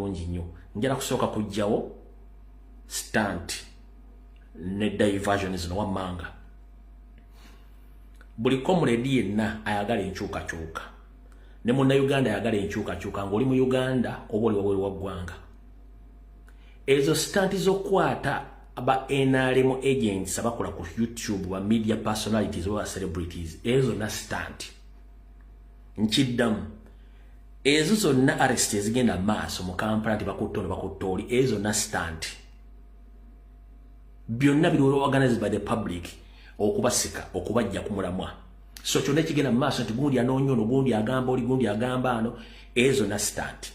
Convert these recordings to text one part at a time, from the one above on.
bulungi nnyo. Njala kusooka kujjawo stunt ne diversion zino wammanga. Buli comrade yenna ayagala enkyukakyuka. Ne Munnayuganda ayagala enkyukakyuka ng'oli mu Uganda oba oli wabweru wa ggwanga. Ezo stunt z'okwata aba NRM agents abakola ku YouTube ba media personalities oba celebrities ezo na stunt. Nkiddamu ezo zonna arrest ezigenda maaso mu Kampala nti bakuttooli ezo na stunt. Byonna biri organized by the public okubasika okubajja ku mulamwa. So kyonna kigenda maaso nti gundi anoonyono gundi agamba oli gundi agamba ano ezo na stunt.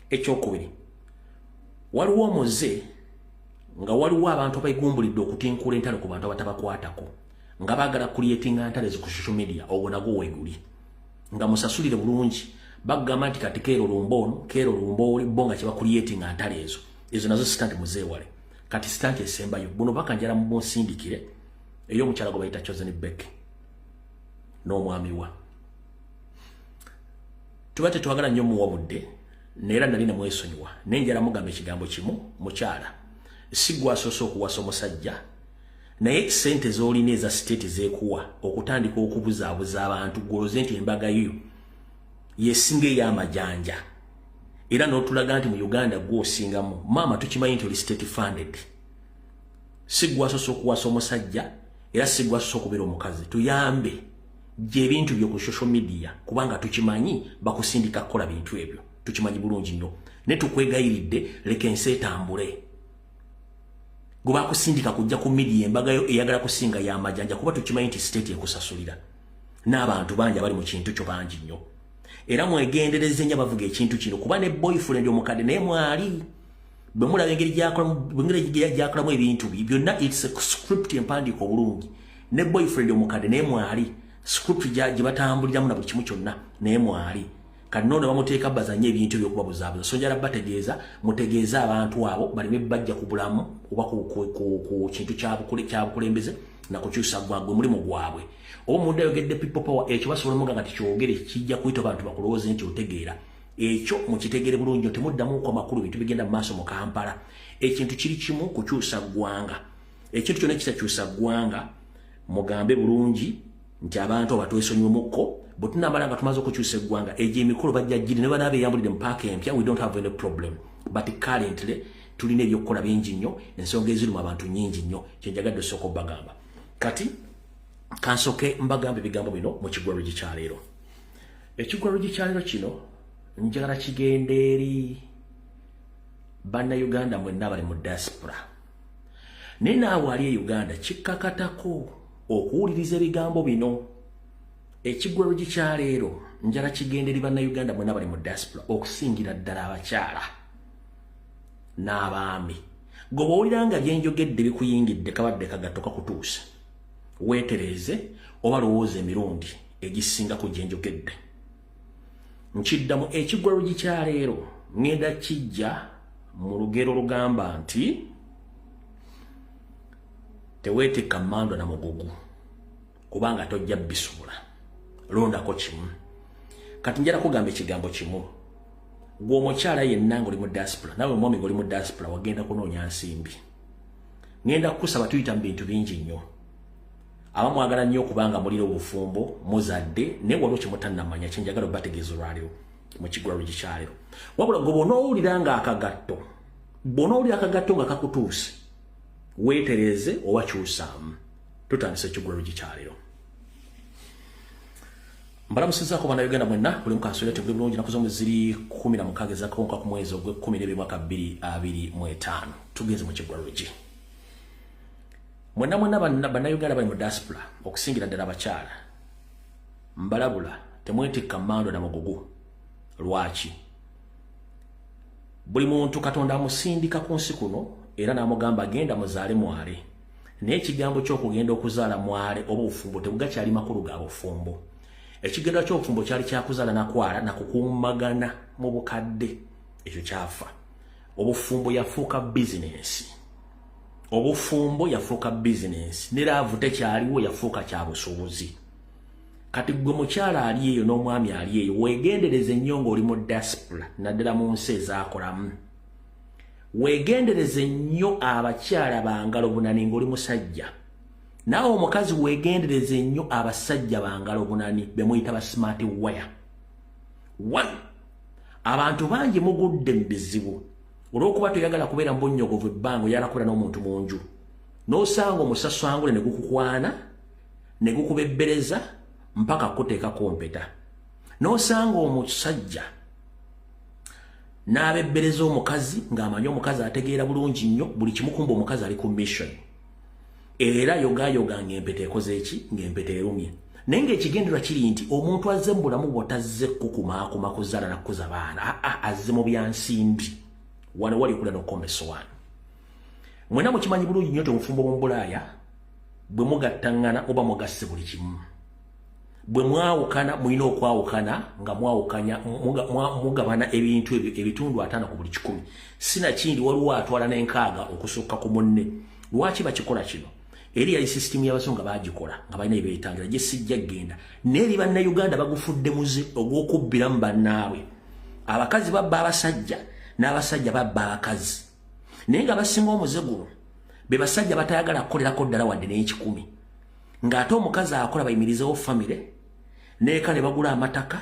Ekyokubiri waliwo omuze nga waliwo abantu abayigumbulidde okutinkula entalo ku bantu abatabakwatako nga baagala creating ntale ku social media ogwo nagwo weeguli nga musasulire bulungi bagamba nti kati keero lumbono keero lumbooli bo nga kiba creating ntale ezo nazo stunt muzeewale. Kati stunt esembayo buno baka njala mu nsindikire ey'omukyala gwe bayita Chosen Beck n'omwami wa. Tuba tetwagala nnyo muwabudde neera nali namwesonyiwa nenjala mugamba ekigambo kimu mukyala sigwa asoose okuwasa omusajja naye sente z'olina eza state zeekuwa okutandika okubuzaabuza abantu gwoloze nti embaga yo yesinga ey'amajanja era n'otulaga nti mu Uganda gw'osingamu maama tukimanyi nti oli state funded. Sigwa asoose okuwasa omusajja era sigwa asoose okubeera omukazi. Tuyambe gy'ebintu by'oku social media kubanga tukimanyi bakusindika kukola bintu ebyo tukimanyi bulungi nnyo ne tukwegayiridde leka ensi etambule. Gwe bakusindika kujja ku media embaga yo eyagala kusinga y'amajanja kuba tukimanyi nti state ekusasulira n'abantu bangi abali mu kintu kyo bangi nnyo era mwegendereze nnyo abavuga ekintu kino kuba ne boyfriend omukadde naye mwali bwe mulaba engeri gyakolamu ebintu byonna it's a script empandiika obulungi ne boyfriend omukadde naye mwali script gye batambuliramu na buli kimu kyonna naye mwali kati nono bamuteeka bazanye ebintu by'okubabuzaabuza. So njala bategeeza mutegeeza abantu abo baleme bajja ku bulamu oba ku kintu kyabukulembeze na kukyusa gwagwe mulimu gwabwe oba munda yogedde people power ekyo basobola muga nga tikyogere kijja kuyita abantu bakulowooze nti otegeera ekyo mukitegere bulungi temuddamu ku makulu bintu bigenda mu maaso mu Kampala. Ekintu kiri kimu kukyusa ggwanga ekintu kyonna kitakyusa ggwanga mugambe bulungi nti abantu abatwesonyiwemukko bwe tunamala nga tumaze okukyusa eggwanga egyo emikolo bajja giri ne banaaba eyambulidde mu paaka empya we don't have any problem but currently tulina ebyokukola bingi nnyo ensonga ezirimu abantu nnyingi nnyo kyenjagadde osooka obbagamba. Kati kansoke mbagamba ebigambo bino mu kigwaro gikyaleero. Ekigwaro gikyaleero kino njagala kigenda eri bannayuganda mwenna abali mu diaspora naye naawe ali e Uganda kikkakatako okuwuliriza ebigambo bino. Ekigwaro gikyaleero njala kigenda eri bannayuganda mwenna bali mu diaspora okusingira ddala abakyala n'abaami. Gwe bw'owulira nga byenjogedde bikuyingidde kabadde kagatto kakutuusa weetereze oba lowooza emirundi egisingako gye njogedde. Nkiddamu ekigwaro gikyaleero ngenda kijja mu lugero lugamba nti teweetekka mmandwa na mugugu kubanga tojja bisuula londako kimu. Kati njala kugamba ekigambo kimu gwe omukyala yenna ng'oli mu diaspora nawe omwami ng'oli mu diaspora wagenda kunoonya nsimbi ngenda kukusaba tuyita mu bintu bingi nnyo. Abamwagala nnyo okubanga mulira obufumbo muzadde naye waliwo kyemutannamanya kyenjagala obategeeza olwaleero mu kigwaro gikyaleero. Wabula gwe bw'onoowulira nga akagato nga kakutuuse weetereze oba kyusaamu. Tutandise ekigwaro gikyaleero. Mbalamusizaako bannayuganda mwenna buli mukansolo yate buli bulungi naku zomwe ziri 16 ez'akawuka ku mwezi ogw'Ekkumi mwaka 2025. Tugenze mu kigwaro gi. Mwenna bannayuganda bali mu diaspora okusingira ddala abakyala mbalabula temwetikka mmandwa na mugugu. Lwaki? Buli muntu Katonda amusindika ku nsi kuno era n'amugamba agenda muzaale mwale. Naye ekigambo ky'okugenda okuzaala mwale oba obufumbo tebugakyali makulu ga bufumbo. Ekigenda ky'obufumbo kyali kyakuzaala nakwala nakukuumagana mu bukadde ekyo kyafa. Obufumbo yafuuka bizinensi. Obufumbo yafuuka bizinensi. Ne laavu tekyaliwo yafuuka kya busuubuzi. kati gwe mukyala ali eyo n'omwami ali eyo weegendereze nnyo ng'oli mu diaspora naddala mu nsi ezaakolamu. Weegendereze nnyo abakyala bangalo bunani ng'oli musajja. Naawe omukazi weegendereze nnyo abasajja bangalo bunani be muyita ba smart wire. 1. Abantu bangi mugudde mu bizibu olw'okuba toyagala kubeera mu bunnyogovu ebbanga oyala n'omuntu mu nju. N'osanga omusaswangule ne gukukwana ne gukubebbereza mpaka kuteeka kompeta. N'osanga omusajja n'abebbereza omukazi ng'amanyi omukazi ategeera bulungi nnyo buli kimukumba omukazi ali ku mission. Era yoga ng'empeta ekoze eki ng'empeta erumye. Naye ng'ekigendererwa kiri nti omuntu azze mu bulamu bw'otazze kukumaakuma kuzaala na kukuza baana azze mu byansimbi wano wali kula n'okombeso wano. Mwena mukimanyi bulungi nnyo obufumbo bw'omu Bulaaya bwe mugattangana oba mugasse buli kimu. Bwe mwawukana mulina okwawukana nga mwawukanya mugabana ebintu ebitundu 5 ku buli 100. Sinakindi waliwo atwala n'enkaaga okusukka ku munne. Lwaki bakikola kino? Eri yali system y'abasonga bagikola nga balina ebeetangira gye sijja genda. N'eri bannayuganda bagufudde muze ogw'okubbiramu bannaabwe. Abakazi babba abasajja n'abasajja babba abakazi. Naye nga basinga omuze guno be basajja batayagala kukolerako ddala wadde n'ekikumi. Ng'ate omukazi akola bayimirizewo famire n'eka ne bagula amataka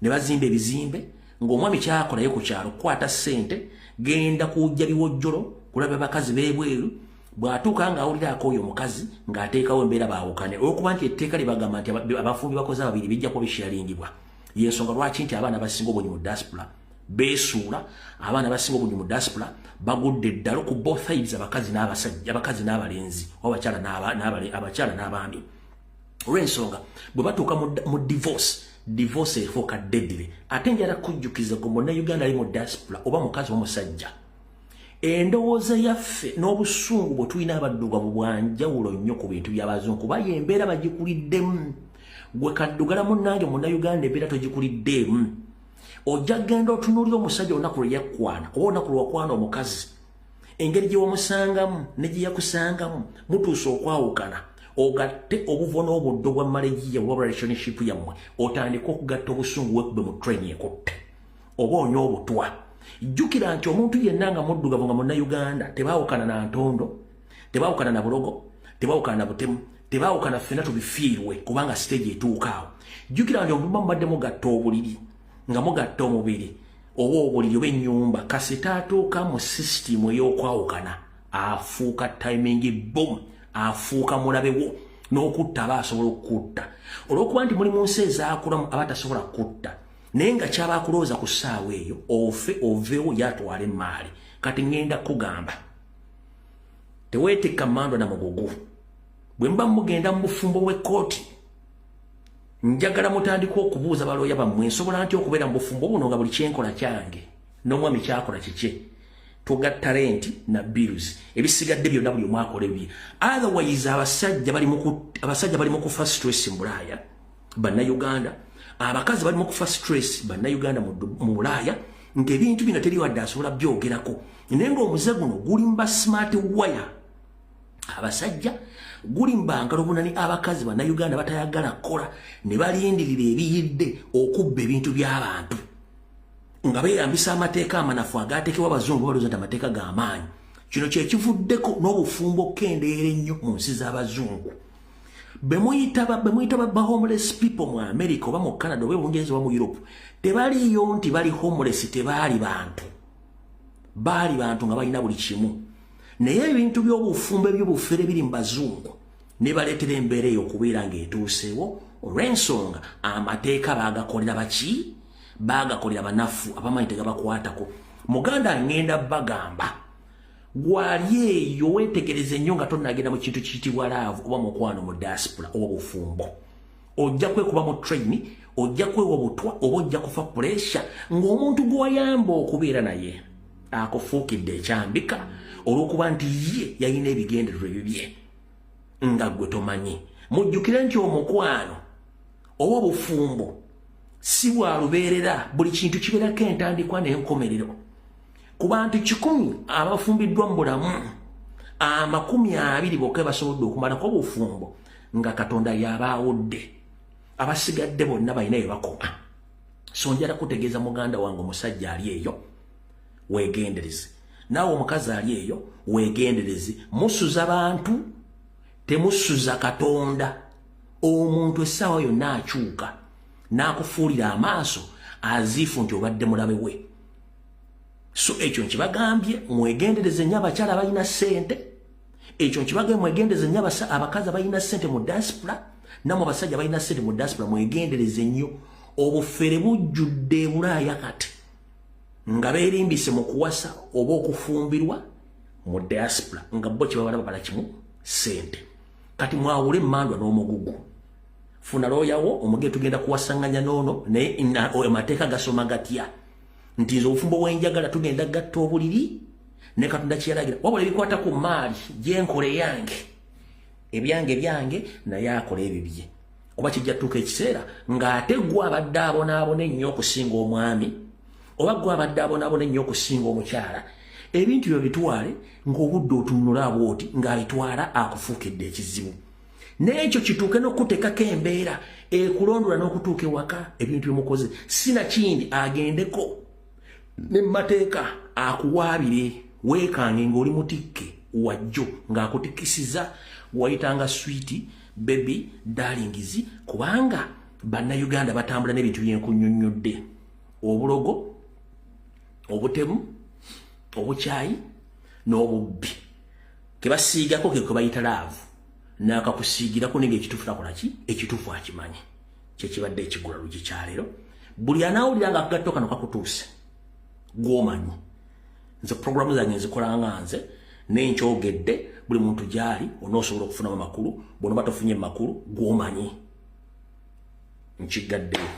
ne bazimba ebizimbe ng'omwami kyakolayo ku kyalo kukwata ssente genda kujja biwojjolo kulaba bakazi b'ebweru. Bw'atuuka ng'awulira akooyo omukazi ng'ateekawo embeera baawukane olw'okuba nti etteeka libagamba nti abafumbi bakoze ababiri bijja kuba bisharingibwa. Y'ensonga lwaki nti abaana abasinga obungi mu diaspora beesuula, abaana abasinga obungi mu diaspora bagudde eddalo ku both sides abakazi n'abasajja, abakazi n'abalenzi, abakyala n'abaami. Olw'ensonga bwe batuuka mu divorce efuuka deadly. Ate njala kujjukiza gwe munnayuganda ali mu diaspora oba mukazi omusajja. Endowooza yaffe n'obusungu bwe tulina abaddugavu bwanjawulo nnyo ku bintu by'abazungu kuba embeera bagikuliddemu. Gwe kaddugala munnange munnayuganda embeera togikuliddeemu. Ojja genda otunuulira omusajja olunaku lwe yakkwana oba olunaku lwe wakwana omukazi. Engeri gye wamusangamu ne gye yakusangamu mutuusa okwawukana. Ogatte obuvo n'obuddo bwa marriage oba relationship yammwe otandika okugatta obusungu wekube mu train ekutte oba onywa obutwa. Jjukira nti omuntu yenna nga muddugavu nga munnayuganda tebaawukana na ntondo, tebaawukana na bulogo, tebaawukana na butemu, tebaawukana ffenna tubifiirwe kubanga stage etuukaawo. Jjukira nti omuntu mubadde mugatta obuliri nga mugatta omubiri oba obuliri oba ennyumba kasita atuuka mu system ey'okwawukana afuuka timing boom, afuuka mulabewo n'okutta aba asobola okutta. Olw'okuba nti muli mu nsi ezaakulamu abatasobola kutta naye nga kyaba akulooza ku ssaawa eyo oveewo yatwala emmaali. Kati ngenda kugamba teweetekka mmandwa na mugugu. Bwe mba mugenda mu bufumbo bw'ekkooti njagala mutandika okubuuza balooya bammwe nsobola ntya okubeera mu bufumbo buno nga buli kyenkola kyange n'omwami kyakola kikye. Tugatta renti na bills ebisigadde byonna buli omwaka olebye. Otherwise abasajja bali mu kufa stress mu Bulaaya bannayuganda, abakazi bali mu kufa stress bannayuganda mu Bulaaya ng'ebintu bino teri wadde asobola byogerako. Naye ng'omuze guno guli mba smart wire abasajja, guli mbangalo bunani abakazi bannayuganda batayagala kukola ne balindirira ebiyidde okubba ebintu by'abantu nga beeyambisa amateeka amanafu agaateekebwa abazungu balooza nti amateeka g'amaanyi. Kino kye kivuddeko n'obufumbo kendeera ennyo mu nsi z'abazungu. Be muyita ba homeless people mu America oba mu Canada oba Bungereza oba mu Europe tebaliyo nti bali homeless, tebaali bantu. Baali bantu nga balina buli kimu. Naye ebintu by'obufumbo eby'obufere biri mu bazungu ne baleetera embeera eyo okubeera ng'etuuseewo. Olw'ensonga amateeka baagakolera baki? Baagakolera banafu abamanyi tegabakwatako. Muganda ngenda bagamba gwali eyo weetegereze nnyo nga tonnagenda mu kintu kiyitibwa laavu oba mukwano mu diaspora oba bufumbo. Ojja kwekuba mu train, ojja kwewa butwa oba ojja kufa pressure ng'omuntu gw'oyamba okubeera naye akufuukidde ekyambika olw'okuba nti ye yalina ebigendererwa ebibye nga gwe tomanyi. Mujjukire nti omukwano oba obufumbo si bwa lubeerera, buli kintu kibeerako entandikwa n'enkomerero. Ku bantu 100 abafumbiddwa mu bulamu 20 bokka basobodde okumalako obufumbo nga Katonda yabaawudde. abasigadde bonna balina ebakoma. So njala kutegeeza muganda wange musajja ali eyo wegendereze. Naawe omukazi ali eyo wegendereze. Musuza bantu temusuza Katonda. Omuntu essaawa yonna akyuka n'akufuulira amaaso aziifu nti obadde mulabe we. So ekyo nkibagambye mwegendereze nnyo abakyala balina ssente. Ekyo nkibagambye mwegendereze nnyo abakazi balina ssente mu diaspora. Namwe abasajja balina ssente mu diaspora mwegendereze nnyo. Obufere bujjudde Bulaaya kati nga beerimbise mu kuwasa oba okufumbirwa mu diaspora nga bo kye balaba bala kimu ssente. Kati mwawule emmandwa n'omugugu. Funa looyawo omugee tugenda kuwasanganya noono naye amateeka gasoma gatya nti nze obufumbo bwenjagala tugenda gatta obuliri ne Katonda kyeyalagira wabula ebikwata ku maali gyenkole yange ebyange naye akola ebibye. Oba kijja tuuka ekiseera ng'ate gwe abadde abonaabona ennyo okusinga omwami oba gwe abadde abonaabona ennyo okusinga omukyala ebintu byo bitwale ng'obudde otunula bw'oti ng'abitwala akufuukidde ekizibu. N'ekyo kituuke n'okuteekako embeera ekulondola n'okutuuka ewaka ebintu byemukoze sinakindi agendeko ne mateeka akuwaabire weekange ng'oli mutikke wajjo ng'akutikkisiza wayitanga sweeti baby darlingizi kubanga bannayuganda batambula n'ebintu byenkunnyonnyodde obulogo obutemu obukyayi n'obubbi kebasiigako ke bayita laavu n'akakusiigirako nenge ekituufu nakolaki ekituufu akimanyi kyekibadde ekigula lugi kyaleero buli anaawulira nga akagatto kano kakutuuse gw'omanyi. Nze programu zange nzikola nga nze nenkyogedde buli muntu gyali onoosobola okufunamu amakulu bw'onoba tofunye makulu gw'omanyi nkigaddeyo.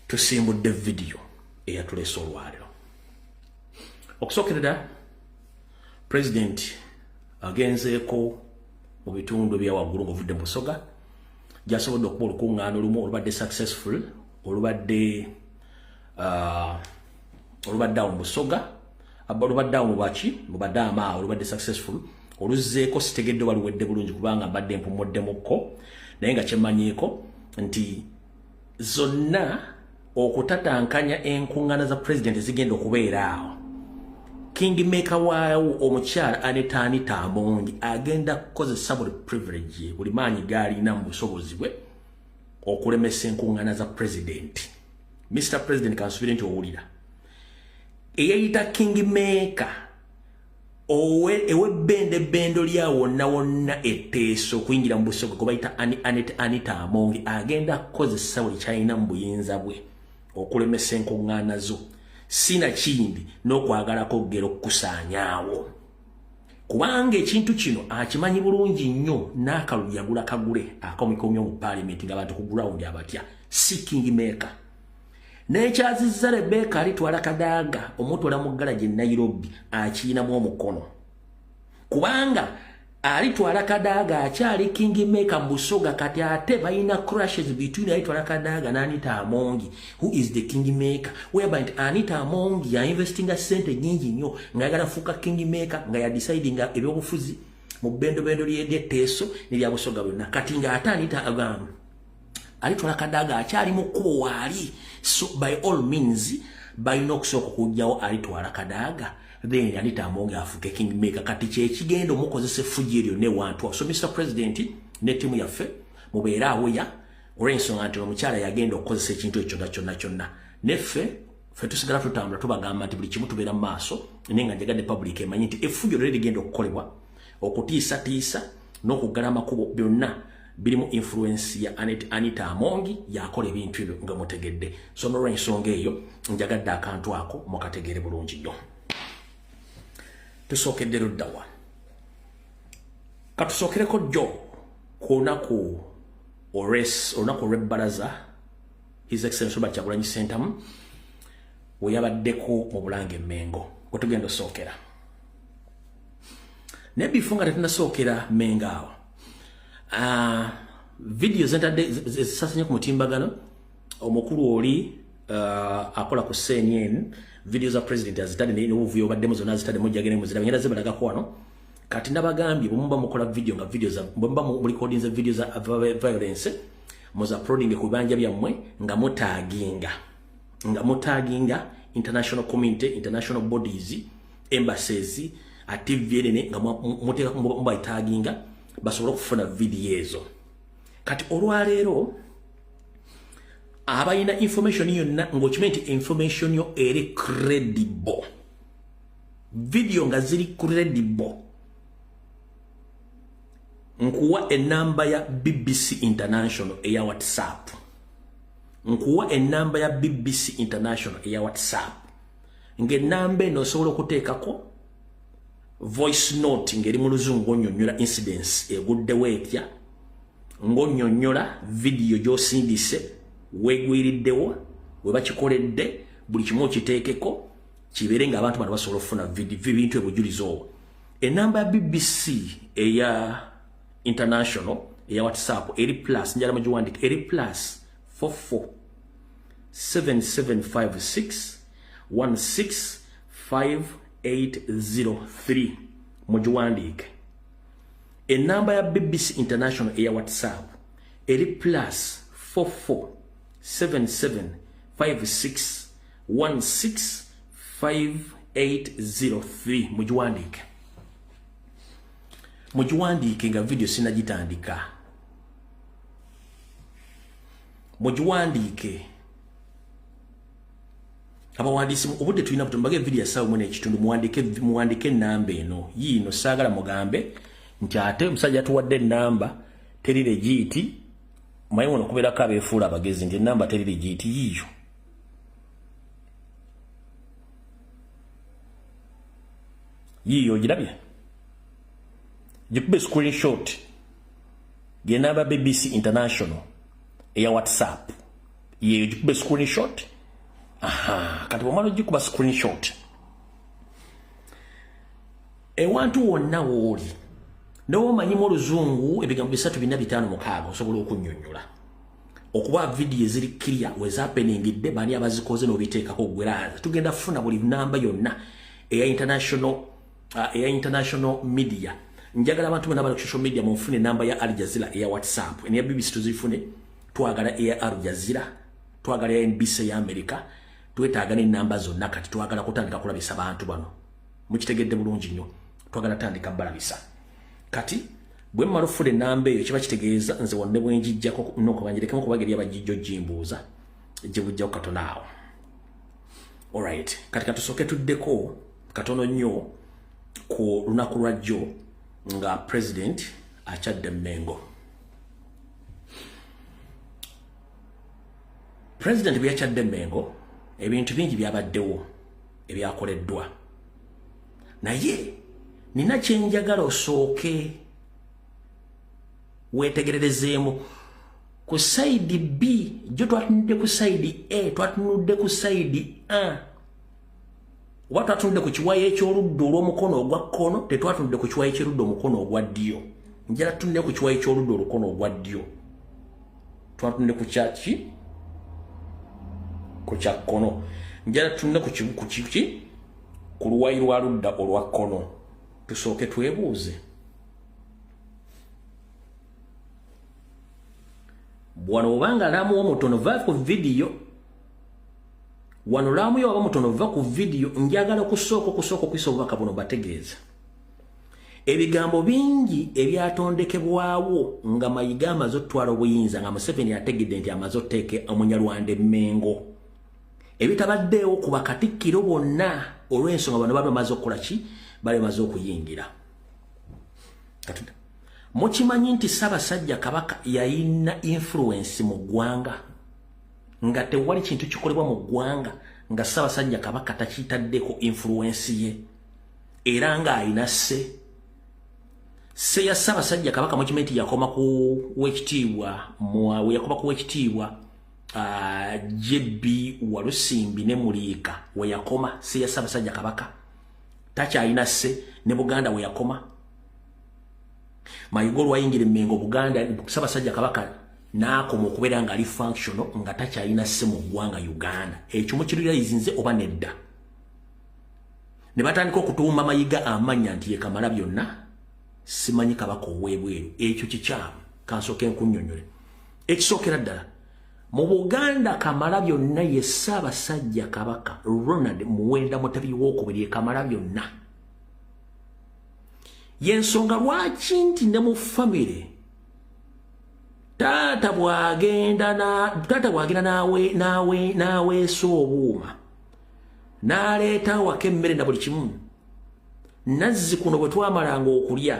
Tusimbudde video eyatuleese olwaliro. Okusookerera President agenzeeko mu bitundu ebya waggulu ng'ovudde mu Busoga gy'asobodde okuba olukuŋŋaana olumu olubadde successful olubadde awo mu Busoga olubadde awo mu Badaama olubadde successful oluzzeeko sitegedde waliwedde bulungi kubanga mbadde mpummuddemukko naye nga kyemmanyiiko nti zonna okutatankanya enkuŋŋaana za President zigenda okubeera awo. Kingmaker waawo omukyala Anita Amongi agenda kukozesa buli privilege ye buli maanyi gaalina mu busobozi bwe okulemesa enkuŋŋaana za President. Mr. President kansubire nti owulira eyayita Kingmaker ewebbendebendo lya wonna wonna etteeso okuyingira mu Busoga gwe bayita Anita Amongi agenda kukozesa buli kyalina mu buyinza bwe okulemesa enkuŋŋaana zo. Sina kindi n'okwagalako ggero okukusaanyaawo kubanga ekintu kino akimanyi bulungi nnyo n'akalulu yagula kagule akomikomyo mu Parliament ng'abantu ku ground abatya si Kingmaker. N'ekyazizza Rebecca alitwala Kadaga omutwala mu ggalagi e Nairobi akiinamu omukono kubanga alitwala Kadaga akyali Kingmaker mu Busoga kati ate balina crashes between alitwala Kadaga na Anita Amongi who is the Kingmaker whereby Anita Amongi ya investinga sente nyingi nnyo ng'ayagala fuuka Kingmaker nga ya decidinga ebyobufuzi mu bendo ly'etteeso n'erya Busoga byonna kati ng'ate Anita alitwala Kadaga akyali mu kkubo waali. So by all means balina okusooka okujjawo alitwala Kadaga then Anita Amongi afuuke Kingmaker kati kyekigenda omukozesa effuji eryo ne wantu. So Mr. President ne ttiimu yaffe mubeere aweya olw'ensonga nti omukyala yagenda okukozesa ekintu ekyo kyonna neffe ffe tusigala tutambula tubagamba nti buli kimu tubeera mu maaso naye nga njagadde public emanyi nti effujo lyo ligenda okukolebwa okutiisatiisa n'okuggala amakubo byonna birimu influence ya Anita Amongi yakola ebintu ebyo nga mutegedde. So n'olw'ensonga eyo njagadde akantu ako mukategeere bulungi nnyo. Tusookedde luddawa katusookereko jjo ku lunaku olw'ebbalaza His Excellency Robert Kyagulanyi Ssentamu we yabaddeko mu Bulange Mengo kwe tugenda osookera naye bifo nga tetunnasookera Mengo awo video zentadde zisasanye ku mutimbagano omukulu oli akola ku CNN video za President azitadde n'obuvuyo baddemu zonna azitadde mujjagene muzira ngenda zibalagako wano kati nabagambye bumba mukola video nga video za bumba mu recording za video za violence moza uploading ku banja byammwe nga mutaginga international community, international bodies, embassies, ativyenene nga muteka mba taginga basobola kufuna video ezo. Kati olwaleero abayina information yonna ngochimenti information yo eri credible. Video nga ziri credible. Nkuwa enamba ya BBC International eya WhatsApp. Nkuwa enamba ya BBC International eya WhatsApp. Nge nambe no solo kutekako voice note ngeri mu luzungu onyonyola incidents egudde wetya ngonyonyola video gyosindise wegwiriddewo webakikoledde buli kimu kiteekeko kibere nga abantu bano basobola okufuna bintu ebujulizo. Enamba ya BBC eya International eya WhatsApp eri plus njala majiwandika eri plus 44 7756 16583 mujiwandike. Enamba ya BBC International eya WhatsApp eri plus 44 7756 16583 mujiwandike. Mujiwandike nga video sinagitandika. Mujiwandike. Abawandiisi obudde tulina butumbage video sawa mwene ekitundu muwandike namba eno yino sagala mugambe nti ate musajja tuwadde namba teri legit mayi wono kubera ka befuula abagezi nti namba teri legit yiyo. Yiyo girabye jikube screenshot genaba BBC International eya WhatsApp yiyo jikube screenshot. Aha, kati bwamala jikuba screenshot ewantu wonna wooli nowo manyimu oluzungu ebigambo 345 osobola okunnyonnyola okuba video ziri clear wezapeningidde bani abazikoze n'obiteekako gweraza tugenda funa buli namba yonna eya international media. Njagala abantu bonna bali ku social media mufune namba ya Al Jazeera eya WhatsApp eya BBC tuzifune twagala eya Al Jazeera twagala ya NBC ya America twetagana namba zonna kati twagala kutandika kulabisa abantu bano mukitegedde bulungi nnyo twagala tandika balabisa kati bwe marufule namba eyo kiba kitegeeza nze wonne bwenjijjako noko banjireke kubageri abajijjo jimbuuza je bujja katonaawo. Alright, kati katusoke tuddeko katono nnyo ku lunaku lwajjo nga president achadde Mengo. President byachadde Mengo ebintu bingi byabaddewo ebyakoleddwa naye nina kyenjagala osooke wetegererezeemu ku side B jo twatunudde ku side A twatunudde ku side A oba twatunudde ku kiwayi eky'oludda olw'omukono ogwa kkono tetwatunudde ku kiwayi ky'oludda omukono ogwa ddyo njala tunudde ku kiwayi ky'oludda olukono ogwa ddyo twatunudde ku kyaki ku kyakkono njala tunne ku kiki ku luwayi lwa ludda olwa kkono. Tusooke twebuuze bwano obanga lamu omutono va ku video wano lamu yo omutono va ku video njagala kusooka kwisa obubaka buno bategeeza ebigambo bingi ebyatondekebwawo nga Mayiga amaze otwala obuyinza nga Museveni ategedde nti amaze otteeke Omunyalwanda Mengo ebitabaddeewo ku bakatikkiro bonna olw'ensonga bano bamaze okukola ki bamaze okuyingira. Mukimanyi nti Ssaabasajja Kabaka yayina influence mu ggwanga nga tewali kintu kikolebwa mu ggwanga nga Ssaabasajja Kabaka takitaddeko influence ye era nga ayina se ya Ssaabasajja Kabaka mukimanyi nti yakoma ku wekitiibwa JB Walusimbi ne Muliika we yakoma se ya Ssaabasajja Kabaka takyalina se ne Buganda we yakoma Mayiga olwayingira Mengo Buganda Ssaabasajja Kabaka n'akoma okubeera nga ali functional nga takyalina se mu ggwanga Uganda ekyo mukirirayizinze oba nedda ne batandika okutuuma Mayiga amannya nti ye Kamalabyonna simanyi kabaka owebweru ekyo kikyamu kansoke nkunnyonnyole ekisookera ddala mu Buganda Kamala byonna ye Ssaabasajja Kabaka Ronald Muwenda Mutebi w'okubiri Kamala byonna yensonga lwaki nti ne mu famire tata bwagenda naweesa obuuma n'aleeta waka emmere na buli kimu nazzi kuno bwe twamalanga okulya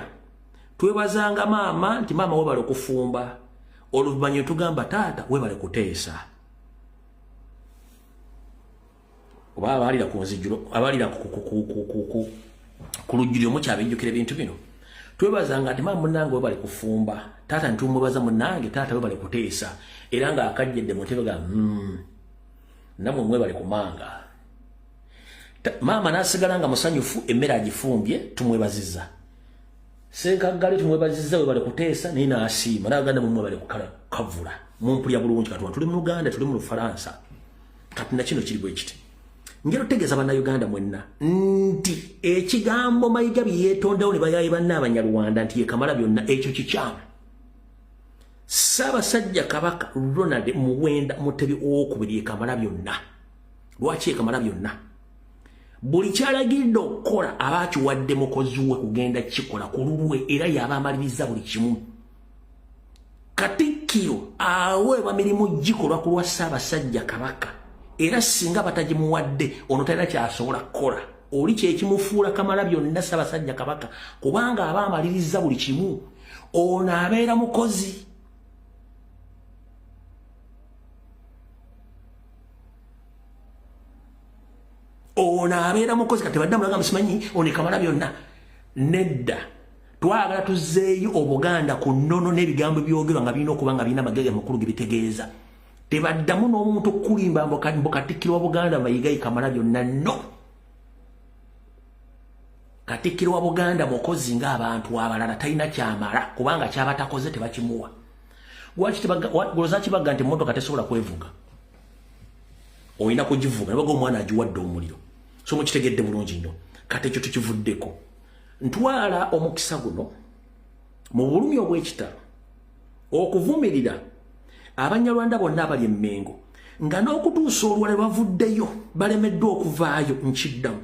twebazanga maama nti maama webale okufumba oluvannyuma tugamba taata webale kuteesa oba abalira ku nzijjulo abalira ku lujjuliro mukyabijjukira ebintu bino twebazanga nti maama munnange webale kufumba taata ntumwebaza munnange taata webale kuteesa era nga akajjedde mutebega namwe mwebale kumanga maama nasigala nga musanyufu emmere agifumbye tumwebaziza senkagale tumwebaziza webale kuteesa naye naasiima naganda mumwe bale kukavula mumpulya bulungi kati tuli mu Uganda tuli mu Lufaransa kati na kino kiri bwe kiti ngero tegeeza bannayuganda mwenna nti ekigambo Mayiga bye yeetondawo ne bayayi banna Abanyarwanda nti ye Kamala byonna ekyo kikyamu Ssaabasajja Kabaka Ronald Muwenda Mutebi ow'okubiri ye Kamala byonna lwaki ye Kamala byonna buli kyalagidde okukola abaakiwadde mukozi we kugenda kikola ku lulwe era yaba amaliriza buli kimu Katikkiro aweebwa mirimu gikolwa ku lwa Ssaabasajja Kabaka era singa batagimuwadde ono talina kyasobola kukola oli kyekimufuula Kamala byonna Ssaabasajja Kabaka kubanga aba amaliriza buli kimu ono abeera mukozi ona abeera mukozi kati badde mulaga musimanyi ono Kamala byonna nedda twagala tuzzeeyo Obuganda ku nnono n'ebigambo byogerwa nga birina okuba nga birina amagege makulu ge bitegeeza tebaddamu n'omuntu okulimba mbu Katikkiro wa Buganda Mayiga Kamala byonna no Katikkiro wa Buganda mukozi ng'abantu abalala talina kyamala kubanga kyaba takoze tebakimuwa goloza kibaga nti emmotoka tesobola kwevuga oyina kugivuga nebaga omwana agiwadde omuliro so mukitegedde bulungi nnyo kati ekyo tukivuddeko ntwala omukisa guno mu bulumi obw'ekitalo okuvumirira Abanyarwanda bonna abali Emmengo nga n'okutuusa olwalero bavuddeyo balemeddwa okuvaayo nkiddamu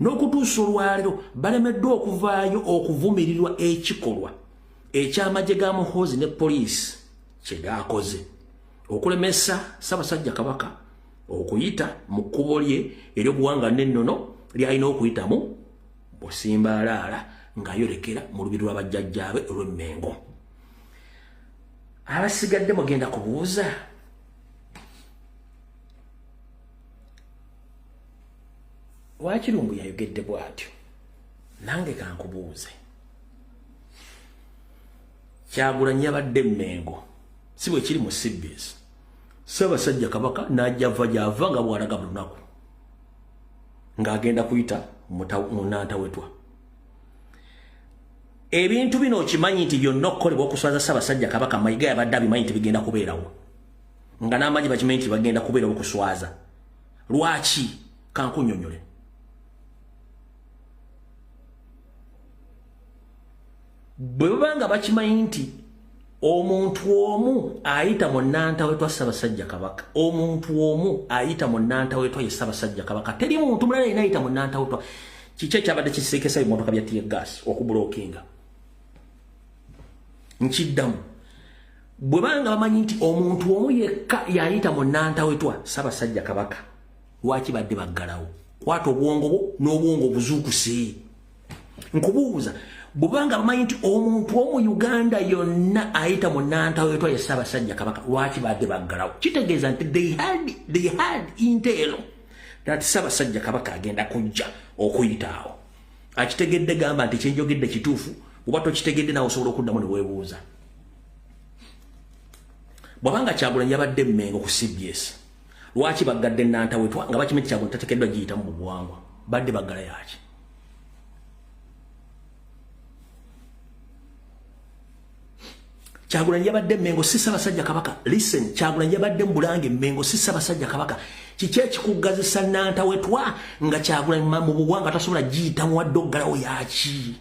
n'okutuusa olwalero balemeddwa okuvaayo okuvumirirwa ekikolwa eky'amagye ga Muhoozi ne poliisi kye gaakoze okulemesa Ssaabasajja Kabaka okuyita mu kkubo lye ery'obuwanga n'ennono ly'alina okuyitamu Busimbaalaala ng'ayolekera mu lubiri lw'abajjajjaabe olw'Emmengo. Abasigadde mugenda kubuuza Wakirungu yayogedde bw'atyo nange kankubuuze Kyagulanyi yabadde Emmengo si bwe kiri mu CBS Ssaabasajja Kabaka n'ajjava gy'ava nga bw'alaga mu lunaku ng'agenda kuyita mu Nantawetwa ebintu bino okimanyi nti byonna okukolebwa okuswaza Ssaabasajja Kabaka Mayiga yabadde abimanyi nti bigenda kubeerawo nga n'amanyi bakimanyi nti bagenda kubeerawo okuswaza lwaki kankunnyonnyole bwe babanga bakimanyi nti omuntu omu ayita mu Nantawetwa Ssaabasajja Kabaka omuntu omu ayita mu Nantawetwa ye Ssaabasajja Kabaka teri muntu mulala yenna ayita mu Nantawetwa kiki ekyabadde kiseekesa ebimotoka bya tear gas okubulookinga nkiddamu bwe banga bamanyi nti omuntu omu yekka yayita mu Nantawetwa Ssaabasajja Kabaka lwaki badde baggalawo kwata obwongo bwo n'obwongo obuzuukuse nkubuuza bubanga bamanyi nti omuntu omu Uganda yonna ayita mu Nantawetwa ye Ssaabasajja Kabaka lwaki badde baggalawo kitegeeza nti they had intel that Ssaabasajja Kabaka agenda kujja okuyitaawo akitegedde gamba nti kyenjogedde kituufu oba tokitegedde nawe osobola okuddamu ne weebuuza bwabanga Kyagulanyi yabadde Emmengo ku CBS lwaki baggadde Nantawetwa nga bakimanyi Kyagulanyi tateekeddwa giyitamu mu buwangwa badde baggala yaki Kyagulanyi yabadde Emmengo si Ssaabasajja Kabaka listen Kyagulanyi yabadde mu Bulange Emmengo si Ssaabasajja Kabaka kiki ekikuggazisa Nantawetwa nga Kyagulanyi mu buwangwa tasobola giyitamu wadde oggalawo yaki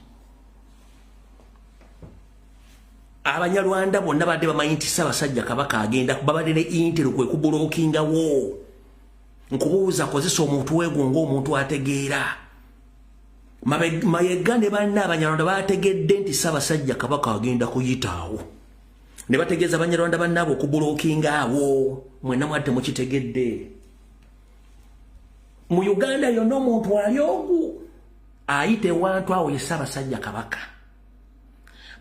Abanyarwanda bonna badde bamanyi nti Ssaabasajja Kabaka agenda babadde ne intero kwe kubulookingawo. Nkubuuza kozesa omuntu weegwo ng'omuntu ategeera. Mayiga ne banna Abanyarwanda bategedde nti Ssaabasajja Kabaka agenda kuyitaawo. Ne bategeeza Abanyarwanda bannaabo okubulookingawo. Mwenna mwadde mukitegedde. Mu Uganda yonna omuntu ali ogu ayite ewantu awo ye Ssaabasajja Kabaka.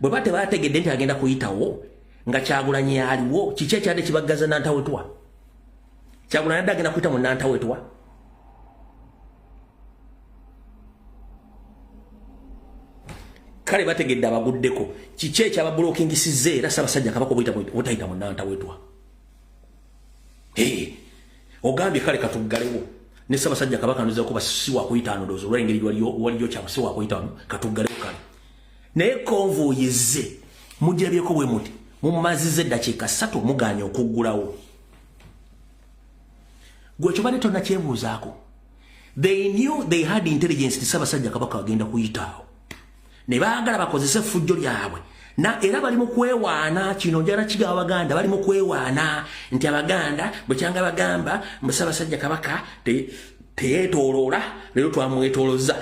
Bwe bate bategedde nti agenda kuyitawo nga Kyagulanyi aliwo, kiki ekyadde kibaggaza Nantawetwa? Kyagulanyi adde agenda kuyita mu Nantawetwa? Kale bategedde abaguddeko, kiki ekyababulookingisizza era Ssaabasajja Kabaka obutayita mu Nantawetwa? Ogambye kale katuggalewo ne Ssaabasajja Kabaka ndoza kuba si wa kuyita ndowooza olw'engeri waliyo si wa kuyita katuggalewo kale. Naye konvoyi ze mugirabyeko bwe muti mumazize eddakiika 3 mugaanye okuggulawo. Gwe ekyo badde tonnakyebuuzaako. They knew they had intelligence nti Ssaabasajja Kabaka agenda kuyitaawo. Ne baagala bakozese effujjo lyabwe. Era bali mu kwewaana, kino njala kigaba Abaganda bali mu kwewaana nti Abaganda bwe kyanga bagamba Ssaabasajja Kabaka teyeetooloola, leero twamwetoolozza,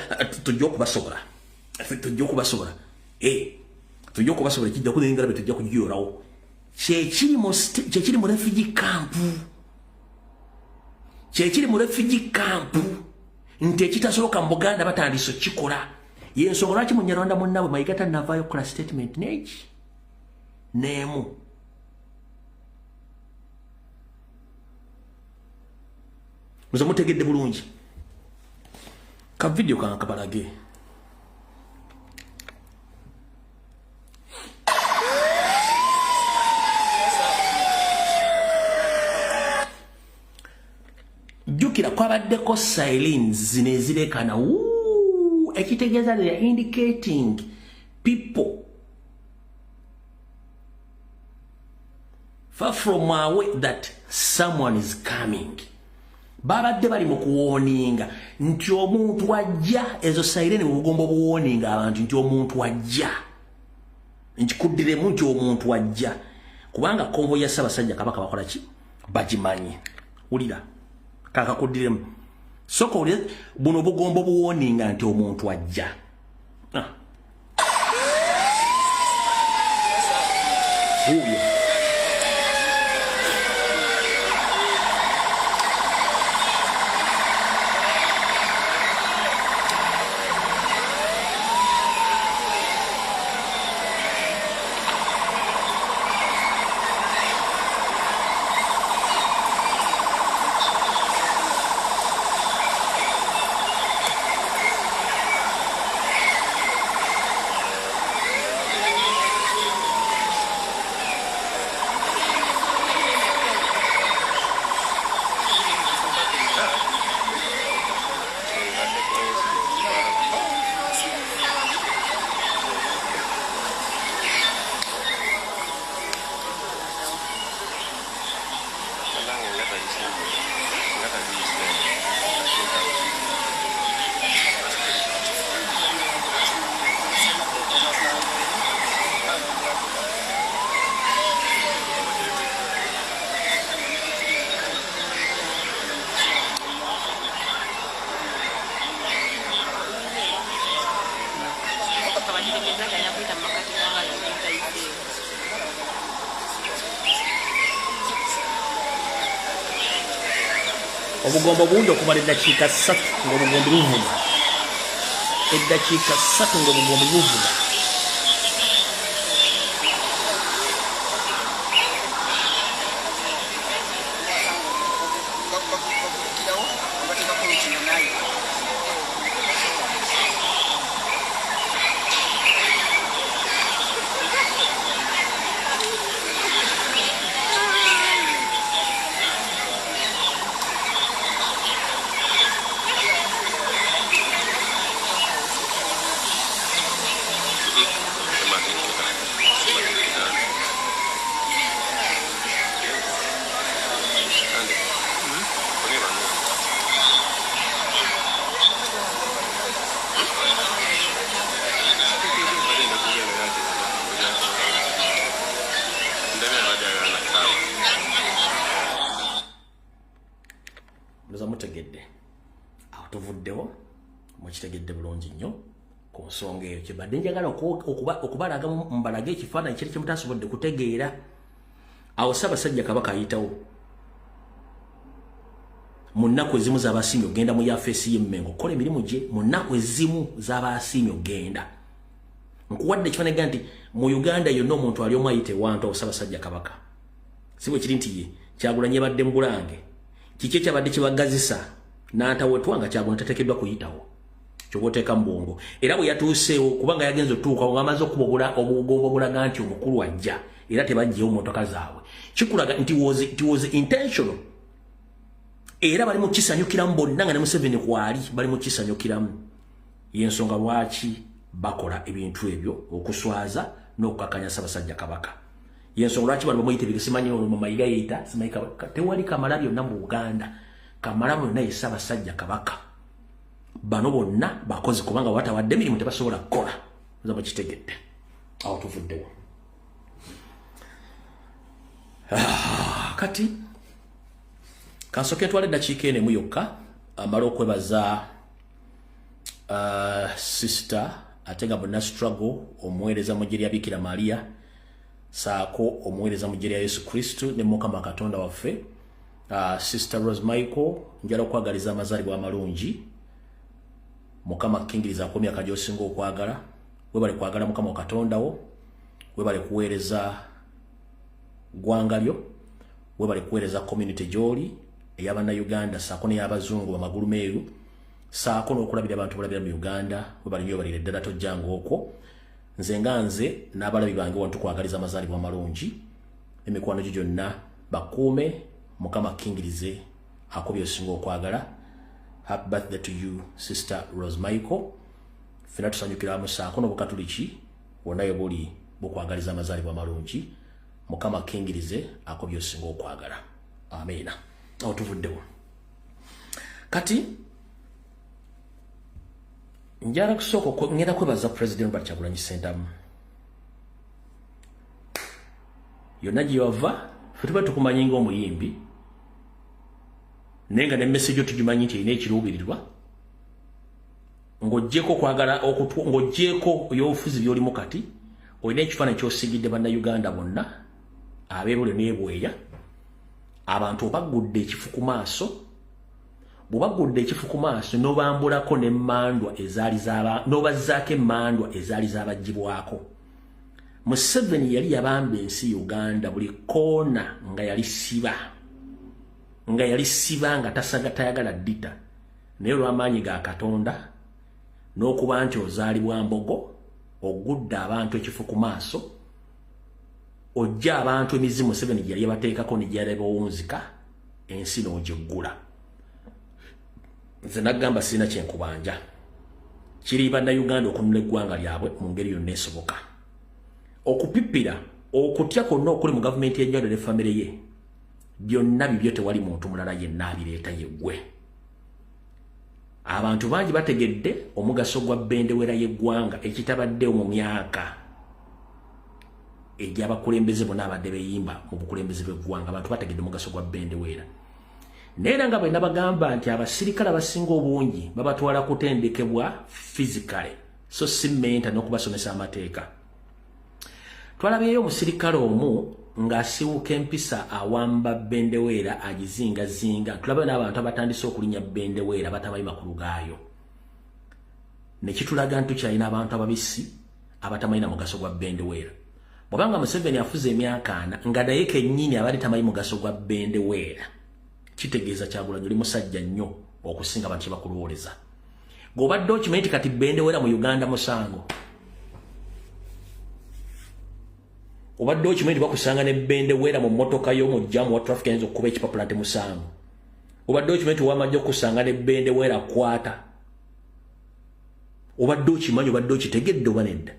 tujja okubasobola. Tujja okubasobola. Tujja okubasobola kijja kunengera be tujja kujiyolawo. Kyekiri mu refugee camp. Kyekiri mu refugee camp. Nti ekitasoboka mu Buganda batandise kikola. Yensonga lwaki Munyarwanda munnaabwe Mayiga tannavaayo okukola statement n'eki n'emu. Muze mutegedde bulungi. Ka video kange kabalage. Jukira kwabaddeko sirens zino ezirekana ekitegeeza they are indicating people far from away that someone is coming. Babadde bali mu kuwooninga nti omuntu ajja, ezo siren obugombo buwooninga abantu nti omuntu ajja. Nkikuddiremu nti omuntu ajja. Kubanga konvoyi ya Ssaabasajja Kabaka bakola ki? Bagimanyi. Wulira. Kaka kuddiremu. Soko ule buno bugombo buwooninga nti omuntu ajja. Obugombo bundi okumala eddakiika 3 ng'obugombo buvuga. Eddakiika 3 ng'obugombo buvuga. mukitegedde bulungi nnyo ku nsonga eyo kyebadde njagala okubalaga mbalaga ekifaananyi kiri kyemutasobodde kutegeera. Awo Ssaabasajja Kabaka ayitawo mu nnaku ezimu z'abasiimye ogenda mu yafeesi y'Emmengo okukola emirimu gye. Mu nnaku ezimu z'abasiimye ogenda nkuwadde ekifaananyi nti mu Uganda yonna omuntu ali omu ayite wantu awo Ssaabasajja Kabaka si bwe kiri nti ye Kyagulanyi yabadde mu Bulange kiki ekyabadde kibagazisa n'antawetwa nga Kyagulanyi tateekeddwa kuyitawo kyoboteeka mu bwongo. Era bwe yatuuseewo kubanga yagenza otuuka ng'amaze okuba obugogo bulaga nti omukulu ajja era tebajjeewo mmotoka zaabwe kikulaga nti was intentional. Era bali mu kisanyukiramu bonna nga ne Museveni kwali bali mu kisanyukiramu. Y'ensonga lwaki bakola ebintu ebyo okuswaza n'okukakanya Ssaabasajja Kabaka. Y'ensonga lwaki bali bamuyita ebigesimanyi olwo Mayiga yeeta simayika tewali Kamala byonna mu Uganda. Kamala byonna ye Ssaabasajja Kabaka. Bano bonna bakozi kubanga watawadde emirimu tebasobola kukola. Nza mukitegedde. Awo tuvuddewo. Kati kansoke twale eddakiika eno emu yokka amala okwebaza sister ate nga bonna struggle omuweereza mu ggye lya Bikira Maria saako omuweereza mu ggye lya Yesu Kristo ne Mukama Katonda waffe sister Rose Michael njala okwagaliza amazaalibwa amalungi. Mukama akkingiriza akomya akaja osinga okwagala. Webale kwagala Mukama Katondawo. Webale kuweereza ggwanga lyo. Webale kuweereza community gy'oli ey'Abannayuganda saako n'ey'Abazungu bamagulu meeru saako n'okulabira abantu balabira mu Uganda. Webale nnyo balire ddala tojjanga okwo. Nze nga nze n'abalabi bange wantu kwagaliza amazaalibwa amalungi. Emikwano gyo gyonna bakuume. Mukama akkingirize akobye osinga okwagala. Happy birthday to you, Sister Rose Michael. Fena tusanyukira saako n'Obukatuliki wonna buli bukwagaliza amazaalibwa amalungi. Mukama akkingirize akobye osinga okwagala. Ameena. Awo tuvuddewo. Kati njala kusooka ngenda kwebaza President Robert Kyagulanyi Ssentamu. Yonna gye yava ffe tuba tukumanyi ng'omuyimbi naye nga ne message tugimanyi nti erina ekiruubirirwa ng'oggyeko okwagala ng'oggyeko ebyobufuzi by'olimu kati olina ekifaananyi ky'osigidde Bannayuganda bonna abeebule n'ebweya abantu obaggudde ekifu ku maaso. Bw'obaggudde ekifu ku maaso n'obambulako n'emmandwa n'obazzaako emmandwa ezaali zaabaggyibwako. Museveni yali yabamba ensi Uganda buli koona nga yali siba nga tayagala ddita naye olw'amaanyi ga Katonda n'okuba nti ozaalibwa mbogo ogudde abantu ekifu ku maaso ojja abantu emizimu Museveni gye yali yabateekako ne gyali bawunzika ensi n'ogiggula. Nze nagamba sirina kyenkubanja kiri Bannayuganda okununula eggwanga lyabwe mu ngeri yonna esoboka. Okupippira okutya kwonna okuli mu gavumenti y'enjawulo ne famire ye byonna bibyo tewali muntu mulala yenna abireeta yeggwe. Abantu bangi bategedde omugaso gwa bendewera y'eggwanga ekitabaddewo mu myaka egy'abakulembeze bonna abadde beyimba mu bukulembeze bw'eggwanga. Abantu bategedde omugaso gwa bendewera naye era nga bwe nabagamba nti abasirikale abasinga obungi babatwala kutendekebwa physically so si menta n'okubasomesa amateeka. Twalabeeyo omusirikale omu ng'asiwuka empisa awamba bendewera agizingazinga. Tulabe n'abantu abatandise okulinnya bendewera batamanyi makulu gaayo. Ne kitulaga nti tukyalina abantu ababisi abatamanyi na mugaso gwa bendewera. Bw'obanga Museveni afuze emyaka 4 nga naye kennyini abadde tamanyi mugaso gwa bendewera kitegeeza Kyagulanyi oli musajja nnyo okusinga abantu kye bakulowoleza. Ng'obadde okimanyi nti kati bendewera mu Uganda musango. Obadde okimanyi nti bakusanga ne bendewera mu mmotoka y'omujjamu wa traffic ayinza okukuba ekipapula nti musango. Obadde okimanyi nti wamajja okusanga ne bendewera kwata. Obadde okimanyi obadde okitegedde oba nedda.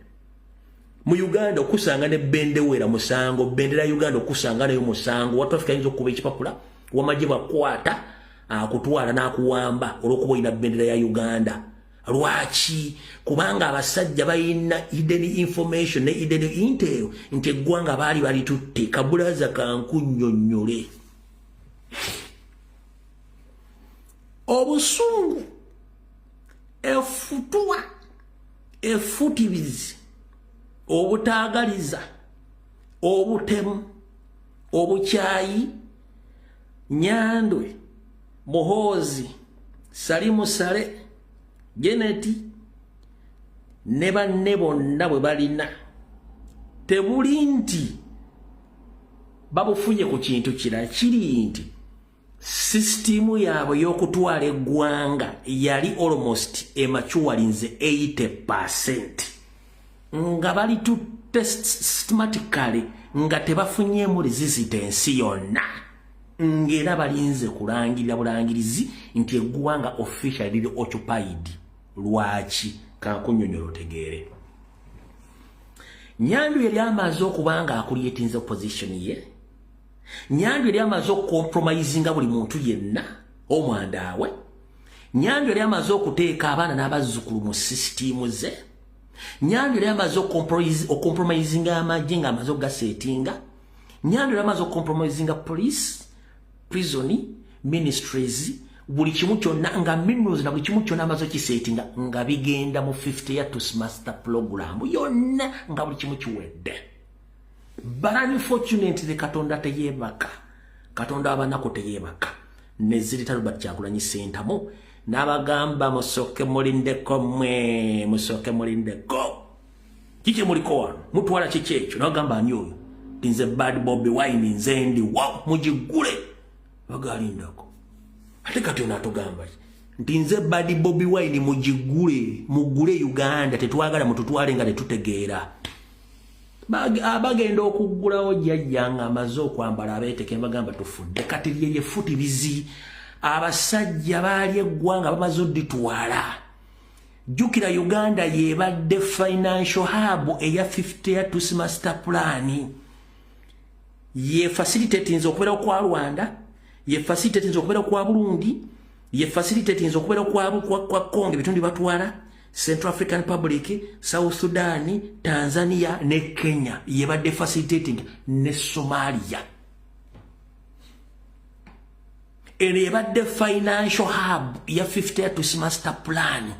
Mu Uganda okusanga ne bendewera musango. Bendera ya Uganda okusanga nayo musango wa traffic ayinza okukuba ekipapula wamajje bakwata akutwala n'akuwamba olw'okuba olina bendera ya Uganda. Lwaki? Kubanga abasajja balina hidden information ne hidden intel nti eggwanga baali balitutte. Kabulaza kankunnyonnyole. Obusungu efutwa efutibizi obutaagaliza obutemu obukyayi Nyandwe Muhoozi Salimu Sale Geneti ne banne bonna bwe balina tebuli nti babufunye ku kintu kirala kiri nti sistimu yaabwe y'okutwala eggwanga yali almost emachuwalinze 80% nga bali tutte systematically nga tebafunyemu resistance yonna ngera balinze kulangirira bulangirizi nti eggwanga officially lili occupied. Lwaki kankunyonyolo tegeere Nyandwi yali amaze okubanga akulietinze opposition ye. Nyandwi yali amaze okucompromisinga buli muntu yenna omwandaawe. Nyandwi yali amaze okuteeka abaana n'abazzukulu mu system ze. Nyandwi yali amaze okucompromisinga amagye nga amaze okugasetinga. Nyandwi yali amaze okucompromisinga police, prison, ministries, buli kimu kyonna nga minerals na buli kimu kyonna amaze kisetinga nga bigenda mu 50 ya Toastmaster program yonna nga buli kimu kiwedde. But unfortunately Katonda teyebaka. Katonda abanako teyebaka. Nezirita Robert Kyagulanyi Ssentamu n'abagamba musoke mulindeko mwe musoke mulindeko. Kiki muliko wano mutwala kiki ekyo n'agamba ani oyo nze Bad Bobi Wine nze ndi wow mugigule bagalindako. Ate kati ono atugamba nti nze Bad Bobi Wine mugule Uganda tetwagala mututwale nga tetutegeera. Abagenda okuggulawo jjajja nga amaze okwambala abeeteke bagamba tufudde kati lyeye futi bizi abasajja baali eggwanga bamaze odditwala. Jjukira Uganda yebadde financial hub eya 50 ya Toastmaster plan ye facilitating okubeera kwa Rwanda, ye facilitating okubeera kwa Burundi, ye facilitating okubeera kwa Congo bitundu batwala Central African Republic, South Sudan, Tanzania ne Kenya yebadde facilitating ne Somalia. Ene yebadde financial hub ya 50 ya Toastmaster plan.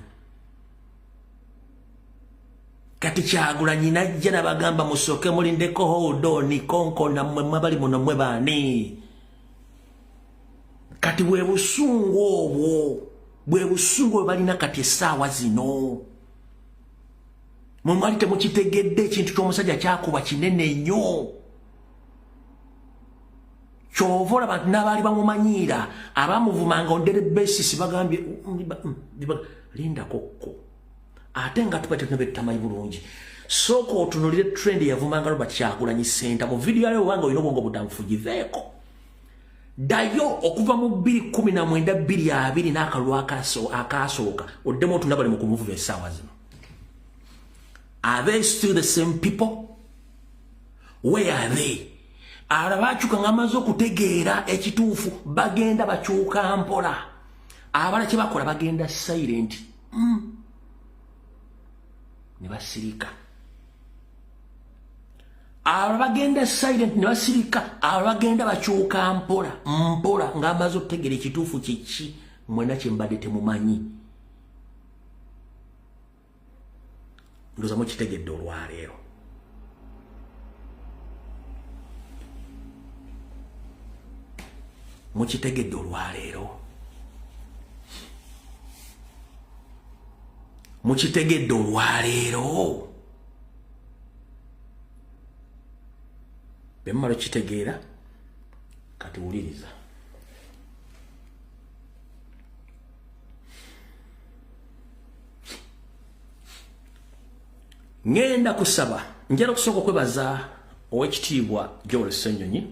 Kati Kyagulanyi najja n'abagamba musoke mulindeko hold on konko na mmwe bali muno mmwe baani. Kati bwe busungu obwo bwe busungu balina kati essaawa zino. Mwali temukitegedde ekintu ky'omusajja kyakuba kinene nnyo. Kyova abantu n'abaali bamumanyiira abamuvumanga on daily basis bagambye linda kokko. Ate nga tupate tamanyi bulungi. Soko otunulire trend yavumanga Robert Kyagulanyi Ssentamu mu video yale wanga oyino bongo butamfugiveeko. Dayo okuva mu 2019 2020 n'akalwa akasooka oddemu otunda bali mu kumuvuba essaawa zino. Are they still the same people? Where are they? Abakyuka nga amaze okutegeera ekituufu bagenda bakyuka mpola. Abala kye bakola bagenda silent. Ne basirika. Abagenda silent ne basirika, abagenda bakyuka mpola nga amaze okutegeera ekituufu kiki mwena kye mbadde temumanyi. Ndowooza mukitegedde olwaleero. Mukitegedde olwaleero. Mukitegedde olwaleero. Bemmala kitegeera kati wuliriza. Ngenda kusaba njala okusooka okwebaza Oweekitiibwa Joel Ssenyonyi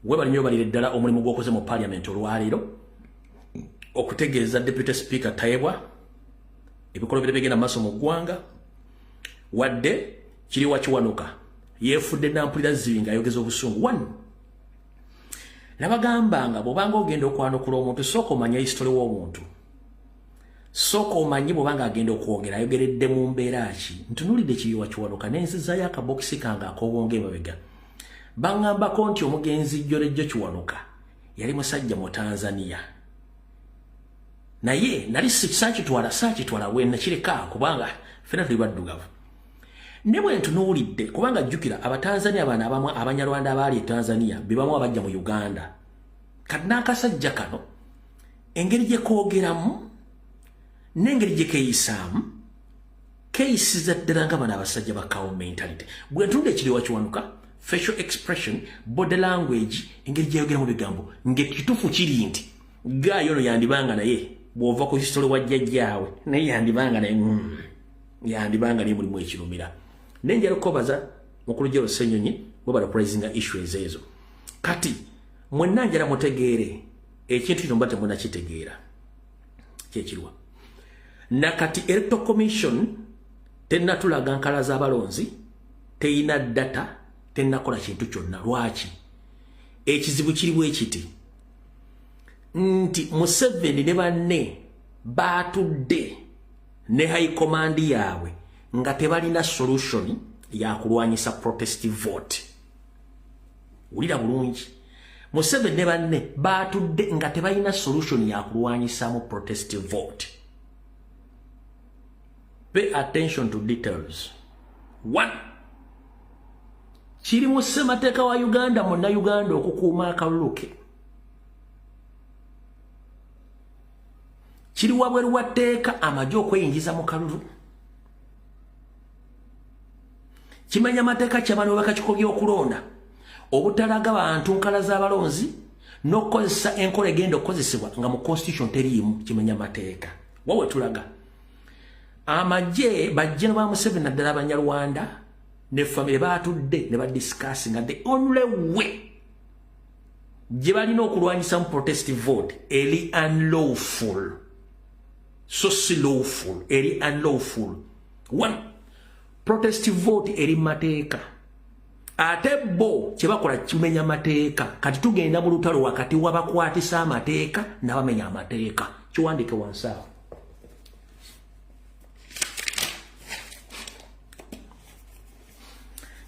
webali nnyo balire ddala omulimu gw'okoze mu Parliament olwaleero okutegeeza Deputy Speaker Tayebwa ebikolwa bye bigenda maaso mu ggwanga wadde kiri wakiwanuka yeefudde nampulira zibi ng'ayogeza obusungu. 1 nabagambanga bw'obanga ogenda okwanukula omuntu sooka omanya history w'omuntu, sooka omanyi bw'obanga agenda okwogera ayogeredde mu mbeera ki. Ntunuulidde kiri wakiwanuka n'enzizaayo akabokisi kange ak'obwongo emabega. Bangambako nti omugenzi Jolejjo Kiwanuka yali musajja mu Tanzania naye nali saakitwala we nakireka kubanga fena tuli baddugavu ne bwe ntunuulidde kubanga jjukira abatanzania bano abamu abanyarwanda abaali e Tanzania bebamu abajja mu Uganda kati n'akasajja kano engeri gye koogeramu n'engeri gye keeyisaamu keeyisiza ddala nga bano abasajja ba cow mentality bwe ntunde ekiriwa kiwanuka facial expression body language engeri gyeyogeramu bigambo ng'ekituufu kiri nti gaayo ono yandibanga naye bw'ova ku history wa jjajjaawe naye yandibanga naye mulimu ekirumira nenjala okubaza mukulu Gerald Ssenyonyi bwe praising issues ezo kati mwenna njala mutegeere ekintu kino mbate munakitegeera kyekirwa nakati Electoral Commission tennatulaga nkala z'abalonzi teyina data tennakola kintu kyonna lwaki ekizibu kiriwo ekiti nti Museveni ne banne baatudde ne high command yaabwe nga tebalina solution ya kulwanyisa protest vote ulira bulungi Museveni ne banne baatudde nga tebalina solution ya kulwanyisa mu protest vote. Pay attention to details. 1. Kiri mu ssemateeka wa Uganda monna Uganda okukuuma akalulu ke. Kiri wabweru wa tteeka amagye okweyingiza mu kalulu. Kimanya mateeka ky'abantu bakakikobya okulonda obutalaga bantu nkala z'abalonzi n'okukozesa enkola egenda okukozesebwa nga mu constitution teriimu kimanya mateeka. Wawe tulaga amagye bajja ba Museveni naddala Abanyarwanda ne family baatudde ne badiscuss nga the only way gye balina okulwanyisa mu protest vote eri unlawful. So si lawful, eri unlawful. 1. Protest vote eri mateeka. Ate bo kyebakola kimenya mateeka. Kati tugenda mu lutalo wakati wabakwatisa amateeka n'abamenya amateeka. Kiwandike wansawo.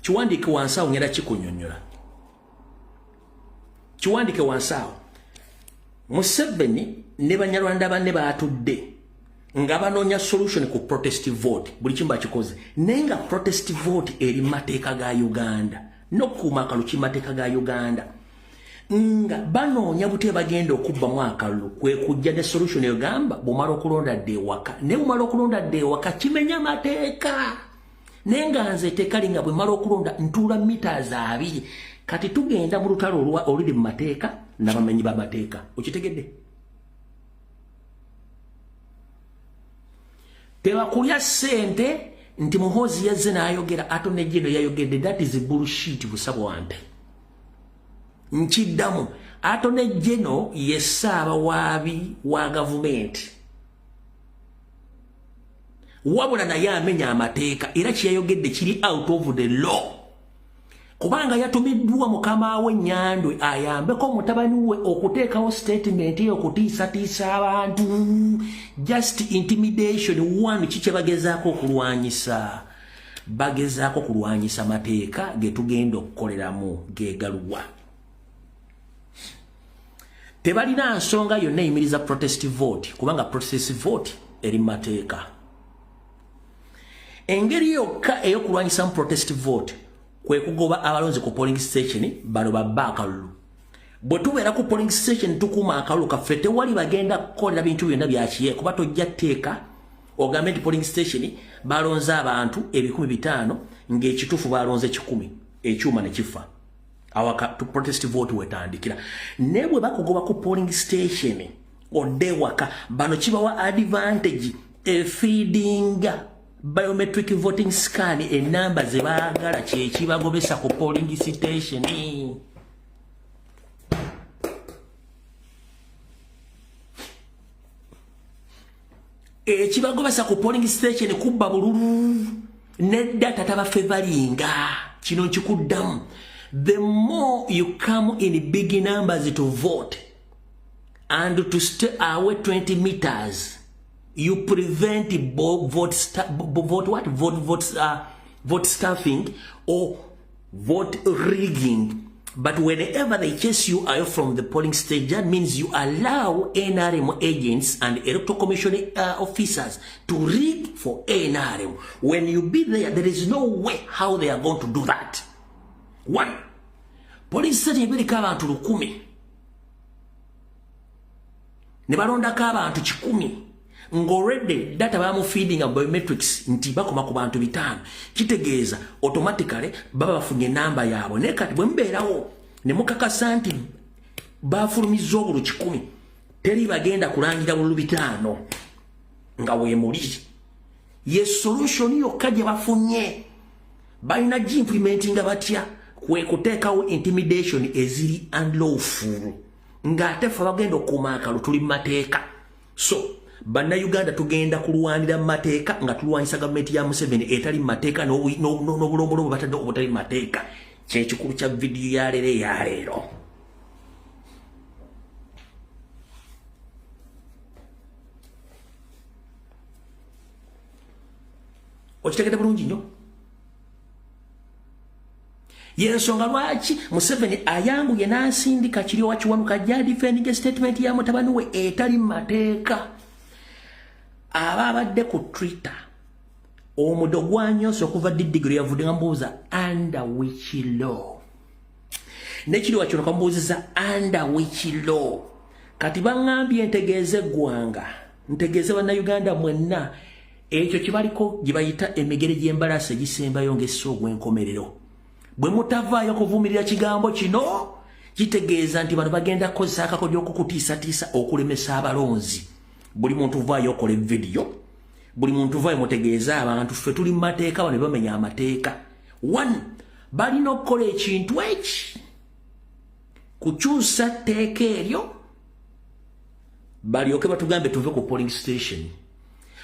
Kiwandike wansawo ngera kikunyonyola. Kiwandike wansawo. Museveni ne Banyarwanda banne baatudde nga banoonya solution ku protest vote buli kimba kikoze nenga protest vote eri mateeka ga Uganda n'okuuma akalu mateeka ga Uganda nga banoonya bute bagenda okubba mu akalu kwe kujja ne solution yogamba bumala okulonda dde waka ne bumala okulonda dde waka kimenya mateeka nenga nze tekalinga bwe mala okulonda ntula meters 2 kati tugenda mu lutalo oluli mu mateeka n'abamenyi ba mateeka okitegedde. Tebakulya sente nti Muhoozi yazze n'ayogera Attorney General yayogedde. That is bullshit busabo wante. Nkiddamu Attorney General ye Ssaabawaabi wa gavumenti. Wabula naye amenya amateeka era kyeyayogedde kiri out of the law. Kubanga yatumiddwa mukama we Nyandwe ayambeko mutabani we okuteekawo statement okutiisatiisa abantu. Just intimidation. 1. Kiki bagezaako okulwanyisa? Bagezaako okulwanyisa mateeka ge tugenda okukoleramu geegaluwa. Tebalina nsonga yonna eyimiriza protest vote kubanga protest vote eri mateeka. Engeri yokka ey'okulwanyisa mu protest vote kwe kugoba abalonzi ku polling station bano babba akalulu. Bwe tubeera ku polling station tukuuma akalulu kaffe tewali bagenda kukolera bintu byonna byakiye kuba tojja tteeka ogambe nti polling station balonze abantu 500 ng'ekituufu balonze 100 ekyuma ne kifa awaka to protest vote wetandikira. Ne bwe bakugoba ku polling station odde waka bano kibawa advantage feedinga biometric voting scan enamba ze baagala kyekibagobesa ku polling station. Ekibagobesa ku polling station kubba bululu ne data tabafevalinga. Kino nkikuddamu. The more you come in big numbers to vote and to stay away 20 meters, you prevent vote stuffing or vote rigging. But whenever they chase you away from the polling stage, that means you allow NRM agents and electoral commission officers to rig for NRM. When you be there, there is no way how they are going to do that. One, police station ibiri k'abantu 1,000 ne balondako abantu 1,000 ng'already data bamu feeding biometrics nti bakoma ku bantu 5 kitegeeza automatically baba bafunye namba yaabwe ne kati bwe mbeerawo ne mukakasa nti bafulumizza obulu 1,000 teri bagenda kulangira bululu 5 nga weemuli ye solution yokka gye bafunye balina gi-implementinga batya kwe kuteekawo intimidation eziri unlawful ng'ate ffe bagenda okukuuma akalu tuli mu mateeka. So Bannayuganda tugenda kulwanira mu mateeka nga tulwanyisa gavumenti ya Museveni etali mu mateeka n'obulombolombo batadde obutali mu mateeka. Kyekikulu kya vidiyo ya leero. Okitegedde bulungi nnyo. Yensonga lwaki Museveni ayanguye n'asindika kiri wakiwanuka gya defending statement ya mutabani we etali mu mateeka. Aba abadde ku Twitter omudo gwanyose okuva digiri yavudde nga mbuuza under which law nekiri wakiwanuka mbuuziza under which law kati baŋŋambye ntegeeze eggwanga ntegeeze bannayuganda mwenna ekyo kibaliko gye bayita emigere gy'embalasi egisembayo ng'essa ogw'enkomerero. Bwe mutavaayo kuvumirira kigambo kino kitegeeza nti bano bagenda kukozesa akakodyo okukutiisatiisa okulemesa abalonzi. Buli muntu vaayo okole video, buli muntu vaayo mutegeeza abantu ffe tuli mu mateeka bano bamenya amateeka. One, balina okukola ekintu eki kukyusa tteeka eryo balyoke batugambe tuve ku polling station.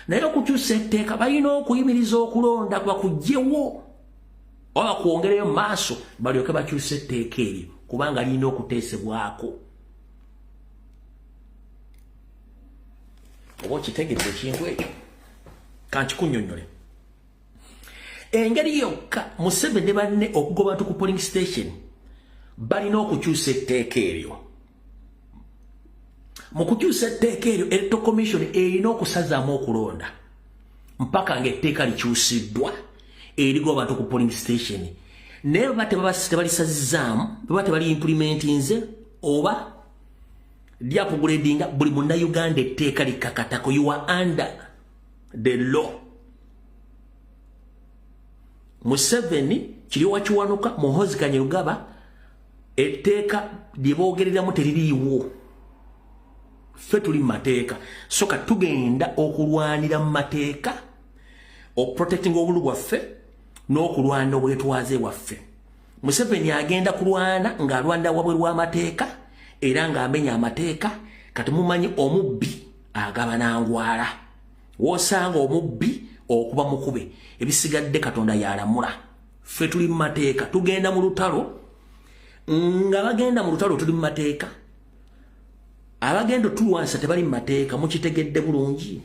Naye okukyusa etteeka balina okuyimiriza okulonda bakugyewo oba kwongereyo mu maaso balyoke bakyusa etteeka eryo kubanga lirina okuteesebwako. Oba okitegedde ekintu ekyo kankikunnyonnyole. Engeri yokka Museveni banne okugoba bantu ku polling station balina okukyusa etteeka eryo. Mu kukyusa etteeka eryo electoral commission erina okusazaamu okulonda mpaka ng'etteeka likyusiddwa erigoba bantu ku polling station. Naye baba tebalisazizaamu baba tebali implementinze oba lyapugradinga buli munnayuganda etteeka likakatako. You are under the law. Museveni kiri wakiwanuka Muhoozi Kainerugaba etteeka lye boogereramu teririiwo. Ffe tuli mu mateeka soka tugenda okulwanira mu mateeka okuprotectinga obulu bwaffe n'okulwanira obwetwaze bwaffe. Museveni agenda kulwana ng'alwanira wabwe lw'amateeka era ng'amenya amateeka. Kati mumanyi omubbi agaba nangwala. Wosanga omubbi okuba mukube ebisigadde Katonda yalamula. Ffe tuli mu mateeka tugenda mu lutalo nga bagenda mu lutalo tuli mu mateeka. Abagenda tulwanisa tebali mu mateeka mukitegedde bulungi.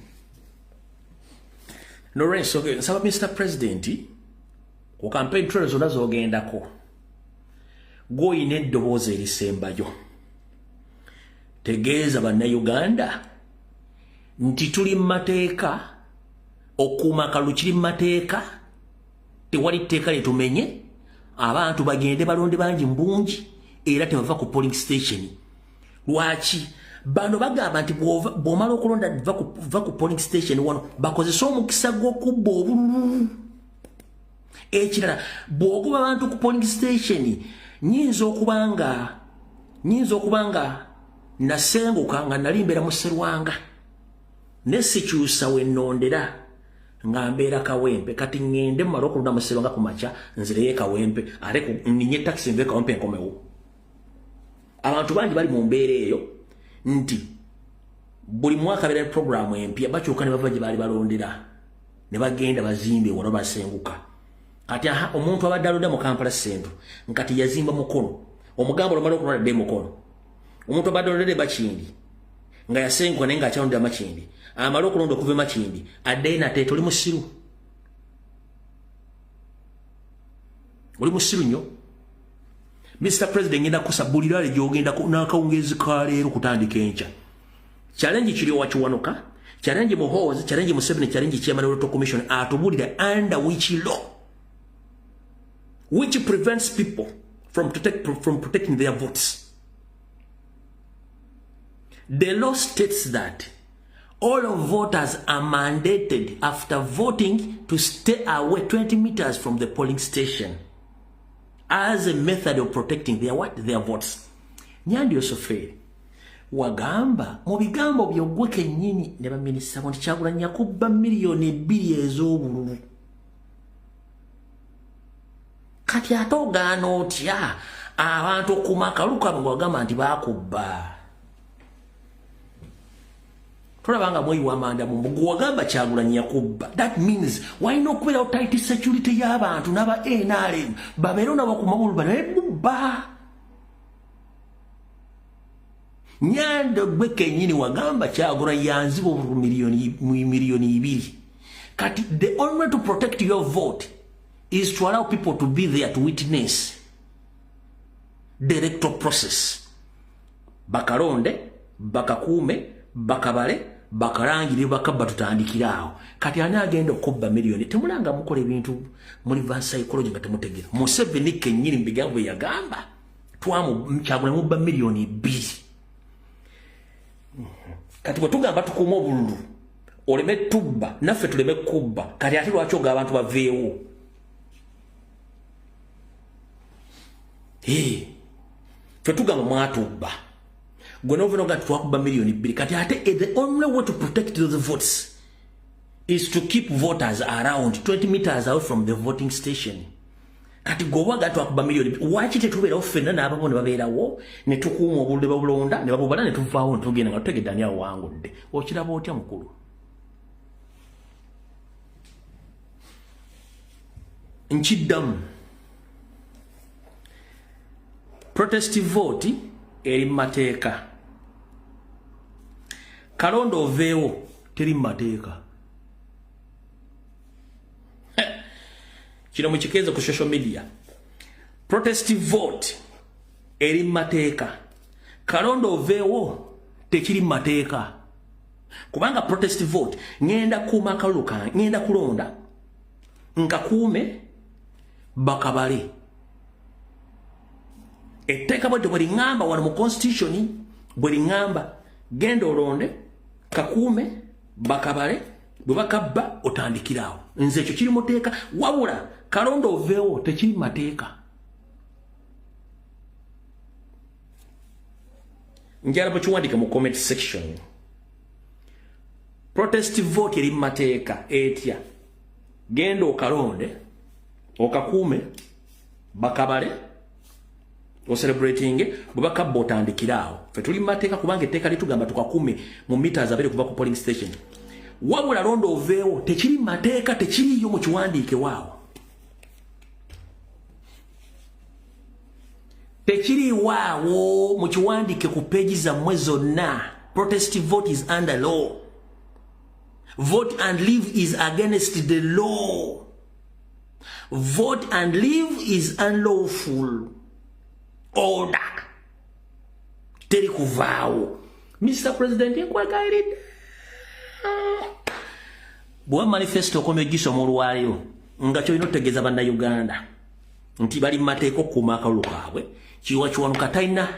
Lawrence nsaba Mr. President ku campaign trail zonna z'ogendako gw'olina eddoboozi erisembayo tegeeza bannayuganda nti tuli mu mateeka okuuma akalulu kiri mu mateeka tewali tteeka lyetumenye abantu bagende balonde bangi mu bungi era tebava ku polling station. Lwaki bano bagamba nti bw'omala okulonda va ku polling station wano bakozesa omukisa gw'okubba obululu. Ekirala bw'ogoba abantu ku polling station nyinza okuba nga nasenguka nga nali mbeera mu Sserwanga ne sikyusa we nnondera nga mbeera Kawempe kati ngende mmala okulonda mu Sserwanga ku makya nzireyo Kawempe ate ninye taxi nve Kawempe nkomewo. Abantu bangi bali mu mbeera eyo nti buli mwaka beera programu empya bakyuka ne bava gye baali balondera ne bagenda bazimbe wano basenguka. Kati omuntu abadde alonda mu Kampala Central nkati yazimba Mukono omugamba olwamala okulonda dde Mukono. Omuntu abadde alondera Makindi nga yasenguka naye ng'akyalondera Makindi amala okulonda okuva Makindi addeyo nate toli musiru. Oli musiru nnyo. Mr. President ngenda kusabulira ale jogenda nakawungezi ka leero kutandika encha. Challenge kiri wachiwanuka, challenge Muhoozi, challenge Museveni, challenge Chairman Electoral Commission atubulira under which law which prevents people from protecting their votes. The law states that all of voters are mandated after voting to stay away 20 meters from the polling station as a method of protecting their votes. Nyandi Osoferi wagamba mu bigambo byogwe kennyini ne baminisita nti Kyagulanyi yakubba miliyoni 2 ez'obululu. Kati atogaana otya abantu okumakaluka wagamba nti bakubba. Tulabanga mweyi w'amanda mu mbugu wagamba Kyagulanyi yakubba. That means why no kubeera tight security y'abantu n'aba NRM babeera n'abakumabulu banebubba. Nyando gwe kennyini wagamba Kyagulanyi yanziba obululu miliyoni 2. Kati the only way to protect your vote is to allow people to be there to witness the electoral process. Bakalonde, bakakuume, bakabale, bakalangire bakabba tutandikiraawo. Kati ani agenda okubba miliyoni temulanga mukola ebintu muri van psychology nga temutegera. Museveni kennyini mbigambo yagamba Kyagulanyi mubba miliyoni 2. Kati bwe tugamba tukuuma obululu oleme tubba naffe tuleme kubba kati ate lwaki oga abantu baveewo. Ffe tugamba mwatubba gwe novunoga twakubba miliyoni 2 kati ate the only way to protect those votes is to keep voters around 20 meters out from the voting station. Kati gowaga twakubba miliyoni waki tetubeerawo ffenna n'ababo ne babeerawo ne tukuuma obululu babulonda ne babubala ne tuvaawo ne tugenda nga tutegedde ani awangudde. Okiraba otya mukulu? Nkiddamu protest vote eri mateeka. Kalonda oveewo teri mateeka. Kino mukikeeza ku social media. Protest vote eri mateeka. Kalonda oveewo tekiri mateeka. Kubanga protest vote ngenda kuuma kaluka ngenda kulonda nkakuume bakabale. Etteeka bwedde bwe liŋŋamba wano mu constitution bwe liŋŋamba genda olonde kakuume bakabale bwe bakabba otandikiraawo. Nze ekyo kiri muteeka wabula kalonda oveewo tekiri mateeka. Njala bwe kiwandika mu comment section. Protest vote eri mateeka etya genda okalonde okakuume bakabale o celebrating bwe bakabba otandikiraawo. Ffe tuli mateeka kubanga etteeka litugamba tukakuume mu meters 2 kuva ku polling station. Wabula londa oveewo tekiri mateeka tekiriyo mu kiwandiike waawo. Tekiri waawo mu kiwandiike ku peegi zammwe zonna. Protest vote is under law. Vote and leave is against the law. Vote and leave is unlawful order. Teri kuvaawo. Mr. President nkwagaliridde. Bwa manifesto okomye giso mu lwaliro nga kyolina otegeeza bannayuganda nti bali mu mateeka okukuuma akalulu kaabwe kiwa kiwanuka talina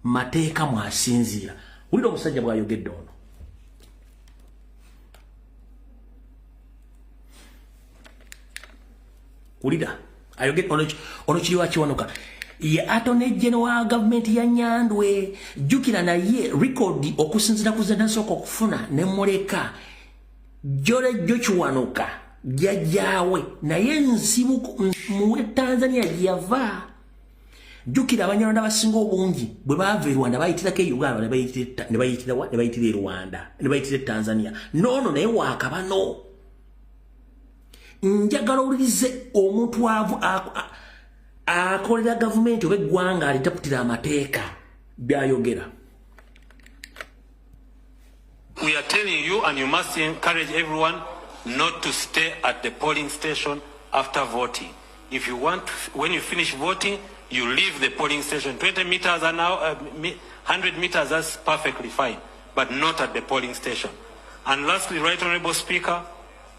mateeka mwasinziira. Wulira omusajja bw'ayogedde ono. Wulira ayogedde ono kiriwa kiwanuka. Ye Attorney General Government ya Nyandwe jukira naye record okusinzira ku zenda soko okufuna ne muleka Jole Jochuwanuka jajjawe naye nsibu mu Tanzania yava. Jukira abanyarwanda basinga obungi bwe baava e Rwanda bayitirako e Uganda ne bayitira e Rwanda ne bayitira Tanzania. Nono naye waakabano. Njagala owulirize omuntu akolera gavumenti oba eggwanga alitaputira amateeka byayogera. We are telling you, and you must encourage everyone not to stay at the polling station after voting. If you want, when you finish voting, you leave the polling station. 20 meters an hour, 100 meters, that's perfectly fine, but not at the polling station. And lastly, Right Honorable Speaker,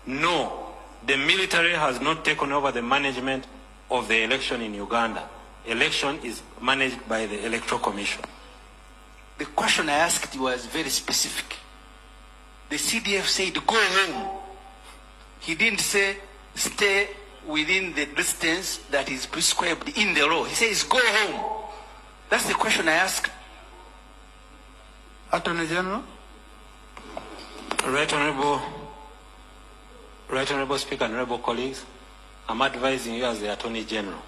no, the military has not taken over the management of the election in Uganda. Election is managed by the Electoral Commission. The question I asked was very specific. The CDF said, go home. He didn't say, stay within the distance that is prescribed in the law. He says, go home. That's the question I asked. Attorney General? Right Honorable Speaker, Honorable colleagues, I'm advising you as the Attorney General.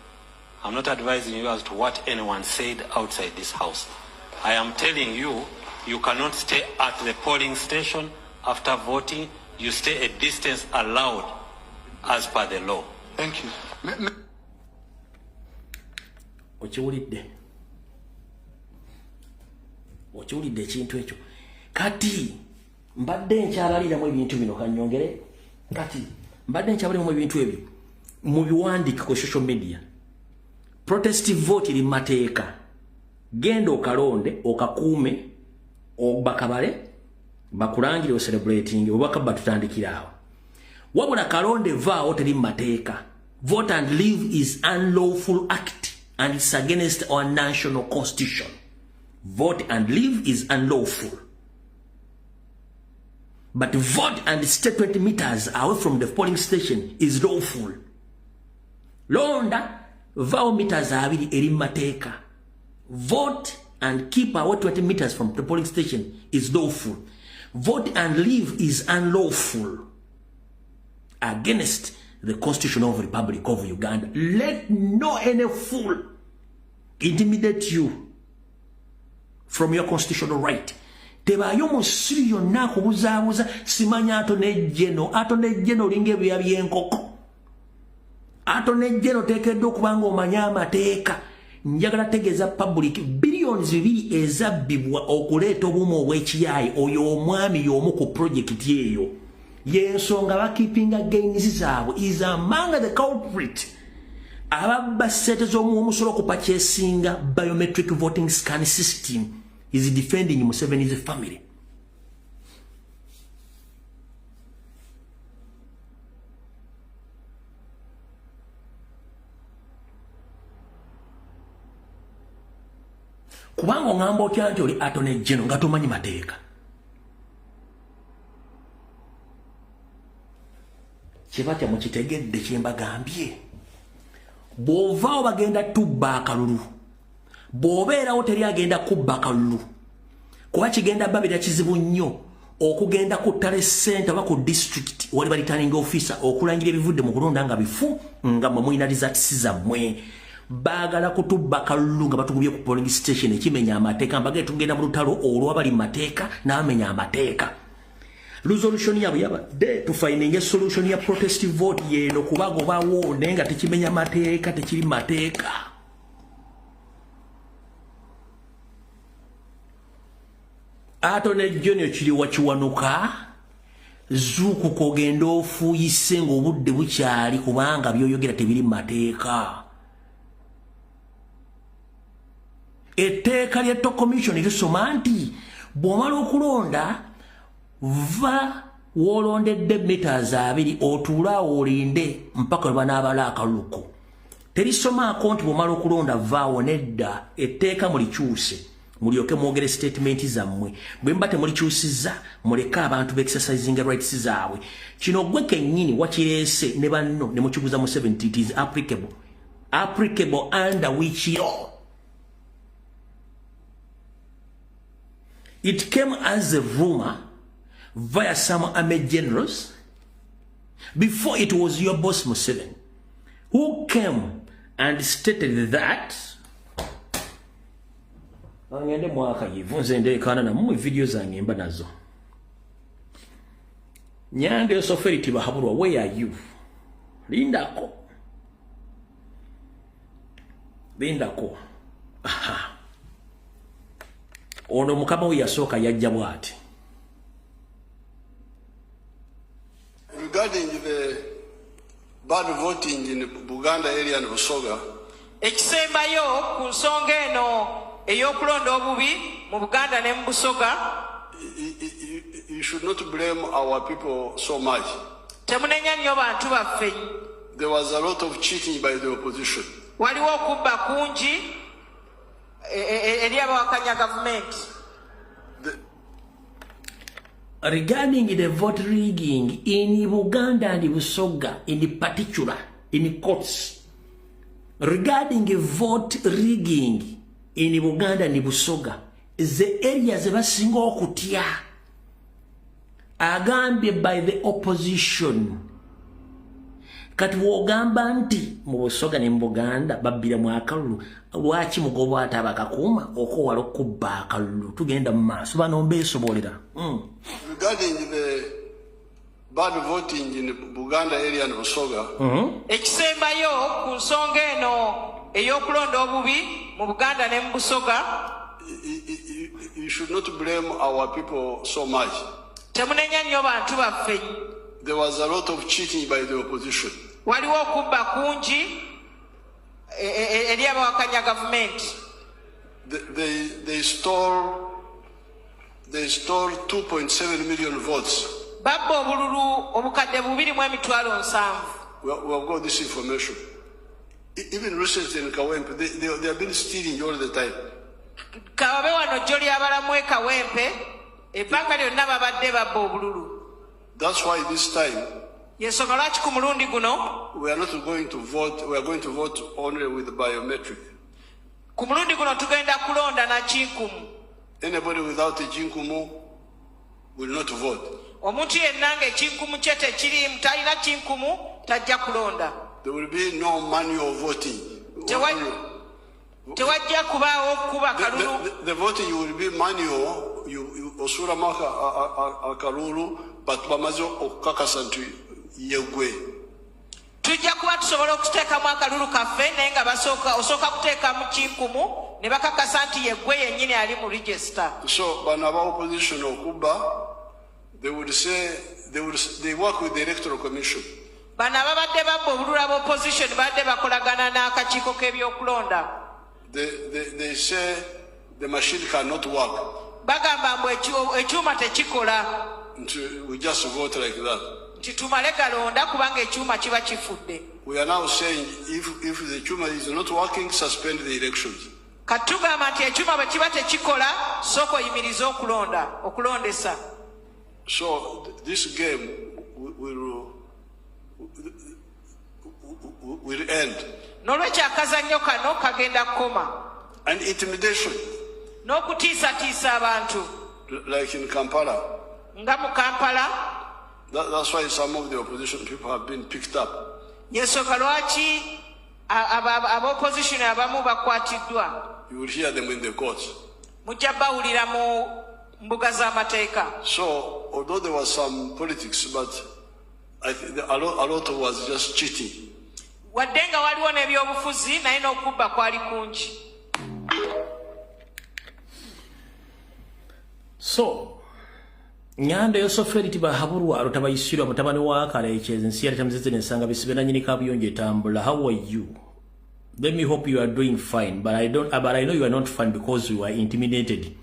I'm not advising you as to what anyone said outside this house. I am telling you, you cannot stay at the polling station after voting. You stay a distance allowed as per the law. Thank you. Okiwulidde ekintu ekyo kati mbadde nkyabalira mu ebintu bino kanyongere kati mbadde nkyabalira mu ebintu ebyo mu biwandiika ku social media. Protest vote iri mateeka, genda okalonde okakuume bakabale bakulangire o celebrating obaka batutandikirawo wabula kalonde vaawo teri mateeka. Vote and leave is unlawful act and it's against our national constitution. Vote and leave is unlawful. But vote and stay 20 meters away from the polling station is lawful. Londa vao meters abiri eri mateeka. Vote and keep away 20 meters from the polling station is lawful. Vote and leave is unlawful. Against the Constitution of the Republic of Uganda. Let no any fool intimidate you from your constitutional right. Tebayo musiri yonna kubuzaabuza simanya ato nejjeno linge bya byenkoko. Ato nejjeno teekeddwa okubanga omanya amateeka. Njagala tegeeza public billions bibiri ezabbibwa okuleeta obumu obw'ekiyaayi oyo omwami y'omu ku project eyo. Yensonga bakipinga gains zaabwe is among the culprit. Ababba sente z'omusolo ku purchasing biometric voting scan system is defending Museveni's family. Kubanga ngamba otya nti oli Attorney General nga tomanyi mateeka. Kibatya mukitegedde kye mbagambye. Bw'ovaawo bagenda tubba akalulu. Bw'obeerawo teri agenda kubba akalulu. Kuba kigenda babira kizibu nnyo okugenda ku ttale center oba ku district wali returning officer okulangira ebivudde mu kulonda nga bifu nga mwe mulina results zammwe. Baagala kutubba akalulu nga batugubye ku polling station ekimenya amateeka mbagale tugenda mu lutalo olw'abali mu mateeka n'abamenya amateeka. Resolution yabwe yabadde tufinding a solution ya protest vote yeno kubagobawo nenga tekimenya mateeka tekiri mateeka. Attorney General kiri wakiwanuka zuuku kogenda ofuuyise ng'obudde bukyali kubanga byoyogera tebiri mateeka. Etteeka lya commission lisoma nti bw'omala okulonda va wolondedde meters abiri otuulaawo olinde mpaka lwe banaabala akalulu. Terisomaako nti bw'omala okulonda vaawo nedda etteeka mulikyuse mulyoke mwogere statement zammwe. Bwe mba temulikyusizza muleke abantu exercising rights zaabwe. Kino gwe kennyini wakireese ne banno ne mukiguza mu 70 it is applicable under which law. It came as a rumor via some army generals before it was your boss Museveni who came and stated that angende mwaka yivunze ndekana na mu video zange mba nazo nyange soferiti bahabulwa where are you lindako aha ono mukama we yasooka yajja bwati. Regarding the bad voting in Buganda area and Busoga, Ekisembayo ku nsonga eno ey'okulonda obubi mu Buganda ne mu Busoga. You should not blame our people so much. Temunenya nnyo bantu baffe. There was a lot of cheating by the opposition. Waliwo okubba kungi eri abawakanya gavumenti. Regarding the vote rigging in Buganda and Busoga, in particular, in courts, regarding vote rigging in Buganda and Busoga, the areas basinga okutya agambye by the opposition. Kati wogamba nti mu Busoga ne mu Buganda babbira mu akalulu, lwaki mugoba atabakakuuma okuwala okubba akalulu? Tugenda mu maaso bano mbeesobolera. Regarding the bad voting in Buganda area and Busoga, ekisembayo ku nsonga eno ey'okulonda obubi mu Buganda ne mu Busoga, you should not blame our people so much. Temunenya nnyo bantu baffe. There was a lot of cheating by the opposition. Waliwo okubba kungi eri abawakanya gavumenti. They stole 2.7 million votes. Babba obululu obukadde 2.7. We have got this information. Even recently in Kawempe, they have been stealing all the time. Kawabe wano jjoli abalamu Kawempe, ebbanga lyonna babadde babba obululu. That's why this time yensonga lwaki ku mulundi guno we are not going to vote. We are going to vote only with biometric. Ku mulundi guno tugenda kulonda na kinkumu. Anybody without a jinkumu will not vote. Omuntu yenna ng'ekinkumu kye tekirimu, talina kinkumu, tajja kulonda. There will be no manual voting. Tewajja kubaawo okuba kalulu. The voting will be manual. You osura maka akalulu, but bamaze okukakasa nti yegwe. Tujja kuba tusobola okuteekamu akalulu kaffe naye nga osooka kuteekamu kinkumu ne bakakasa nti yeggwe yennyini ali mu register. So bano aba opposition okuba, they would say they work with the electoral commission. Bano ababadde babba obululu aba opposition badde bakolagana n'akakiiko k'ebyokulonda. They say the machine cannot work. Bagamba mbu ekyuma tekikola. We just vote like that. Nti tumale galonda kubanga ekyuma kiba kifudde. We are now saying if the chuma is not working, suspend the elections. Katugamba nti ekyuma bwe kiba tekikola sooka oyimirize okulondesa. So this game will end. N'olwekyo akazannyo kano kagenda kukoma. And intimidation. N'okutiisatiisa abantu. Like in Kampala. Nga mu Kampala. That's why some of the opposition people have been picked up. Yensonga lwaki aba-opposition abamu bakwatiddwa. You will hear them in the courts. Mujja bawulira mu mbuga z'amateeka. So, although there was some politics, but I think a lot was just cheating. Wadde nga waliwo n'ebyobufuzi naye n'okubba kwali kungi. So, Nyanda Yosoferiti bahabulwa alutabayisirwa mutabani wa Kalekyezi nsi yali tamuzeze n'ensanga bisibe na nnyini kabuyonjo etambula. How are you? Let me hope you are doing fine, but I know you are not fine because you are intimidated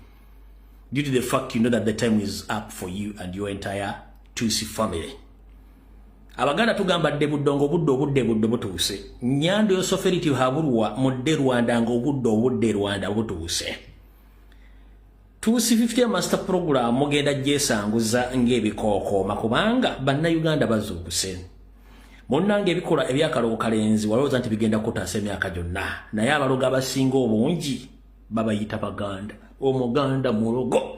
due to the fact you know that the time is up for you and your entire Tusi family. Abaganda tugamba debudongo budde butuuse. Nyanda Yosoferiti habulwa mudde Rwanda ng'obudde Rwanda butuuse. 250 master program mugenda gyesanguza ng'ebikookoma kubanga bannayuganda bazuukuse. Munnange ebikola ebyakalogo kalenzi walowooza nti bigenda kutaasa emyaka gyonna naye abalogo abasinga obungi babayita Baganda. Omuganda mulogo